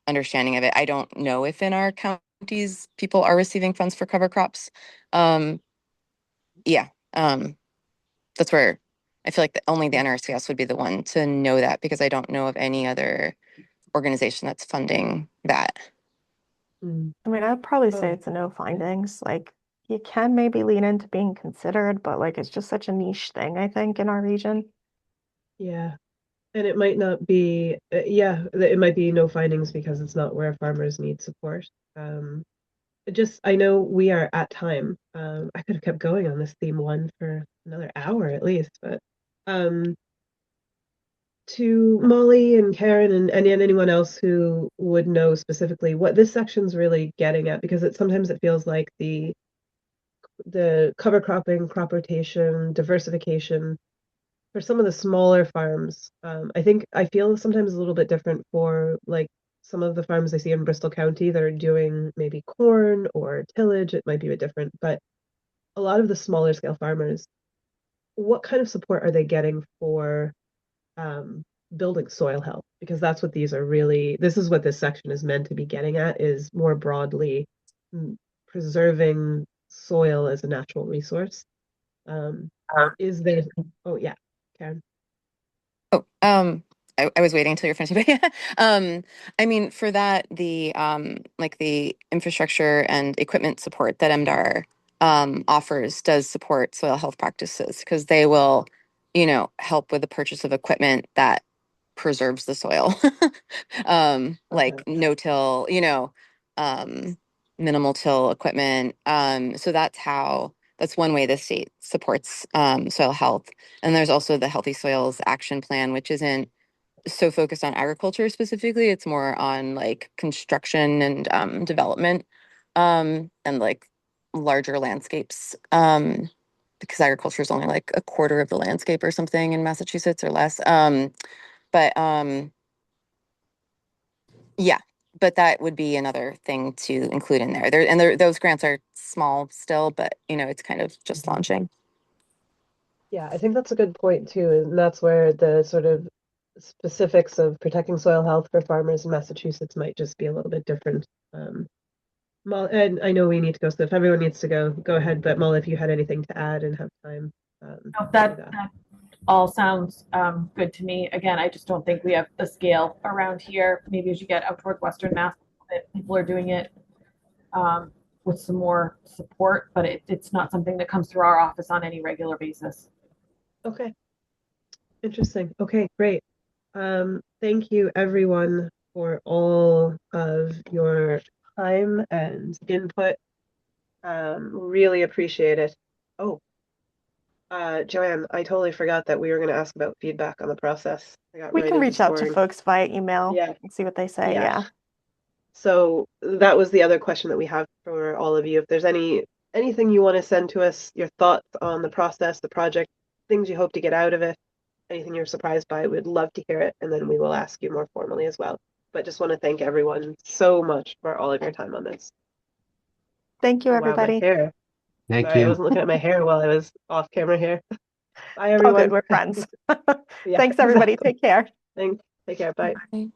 Speaker 11: understanding of it. I don't know if in our counties people are receiving funds for cover crops. Yeah, that's where I feel like only the NRCS would be the one to know that, because I don't know of any other organization that's funding that.
Speaker 2: Mm.
Speaker 1: I mean, I'd probably say
Speaker 2: Oh,
Speaker 1: it's a no findings. Like, you can maybe lean into being considered, but like, it's just such a niche thing, I think, in our region.
Speaker 2: yeah. And it might not be, it might be no findings because it's not where farmers need support. I know we are at time. I could have kept going on this theme one for another hour at least, but um, to Molly and Karen and anyone else who would know specifically what this section's really getting at, because sometimes it feels like the cover cropping, crop rotation, diversification for some of the smaller farms. I feel sometimes a little bit different for like some of the farms I see in Bristol County that are doing maybe corn or tillage. It might be a bit different, but a lot of the smaller scale farmers, what kind of support are they getting for building soil health? Because that's what this is what this section is meant to be getting at, is more broadly preserving soil as a natural resource. Is there, oh yeah, Karen.
Speaker 11: Oh, I was waiting until you're finished, but yeah. I mean, for that, the like the infrastructure and equipment support that MDR offers does support soil health practices, because they will, help with the purchase of equipment that preserves the soil. Like no-till, minimal till equipment. So that's one way the state supports soil health. And there's also the Healthy Soils Action Plan, which isn't so focused on agriculture specifically. It's more on like construction and development, and like larger landscapes. Because agriculture is only like a quarter of the landscape or something in Massachusetts or less. But yeah, but that would be another thing to include in there. Those grants are small still, but it's kind of just launching.
Speaker 2: Yeah, I think that's a good point too, and that's where the sort of specifics of protecting soil health for farmers in Massachusetts might just be a little bit different. And I know we need to go, so if everyone needs to go ahead. But Molly, if you had anything to add and have time,
Speaker 3: No,
Speaker 2: to do
Speaker 3: that all sounds good to me. Again, I just don't think we have the scale around here. Maybe as you get out toward Western Mass, that people are doing it with some more support, but it's not something that comes through our office on any regular basis.
Speaker 2: Okay. Interesting. Okay, great. Thank you everyone for all of your time and input. Really appreciate it. Oh, Joanne, I totally forgot that we were going to ask about feedback on the process. I got
Speaker 1: We
Speaker 2: right
Speaker 1: can
Speaker 2: into
Speaker 1: reach out to
Speaker 2: scoring.
Speaker 1: folks via email
Speaker 2: Yeah.
Speaker 1: and see what they say.
Speaker 2: Yeah.
Speaker 1: Yeah.
Speaker 2: So that was the other question that we have for all of you. If there's anything you want to send to us, your thoughts on the process, the project, things you hope to get out of it, anything you're surprised by, we'd love to hear it, and then we will ask you more formally as well. But just want to thank everyone so much for all of your time on this.
Speaker 1: Thank you,
Speaker 2: Wow,
Speaker 1: everybody.
Speaker 2: my hair.
Speaker 4: Thank
Speaker 2: Sorry, I
Speaker 4: you.
Speaker 2: wasn't looking at my hair while I was off camera here. Bye,
Speaker 1: It's all good.
Speaker 2: everyone.
Speaker 1: We're friends.
Speaker 2: Yeah,
Speaker 1: Thanks, everybody.
Speaker 2: exactly.
Speaker 1: Take care.
Speaker 2: Thanks. Take care. Bye.
Speaker 11: Bye.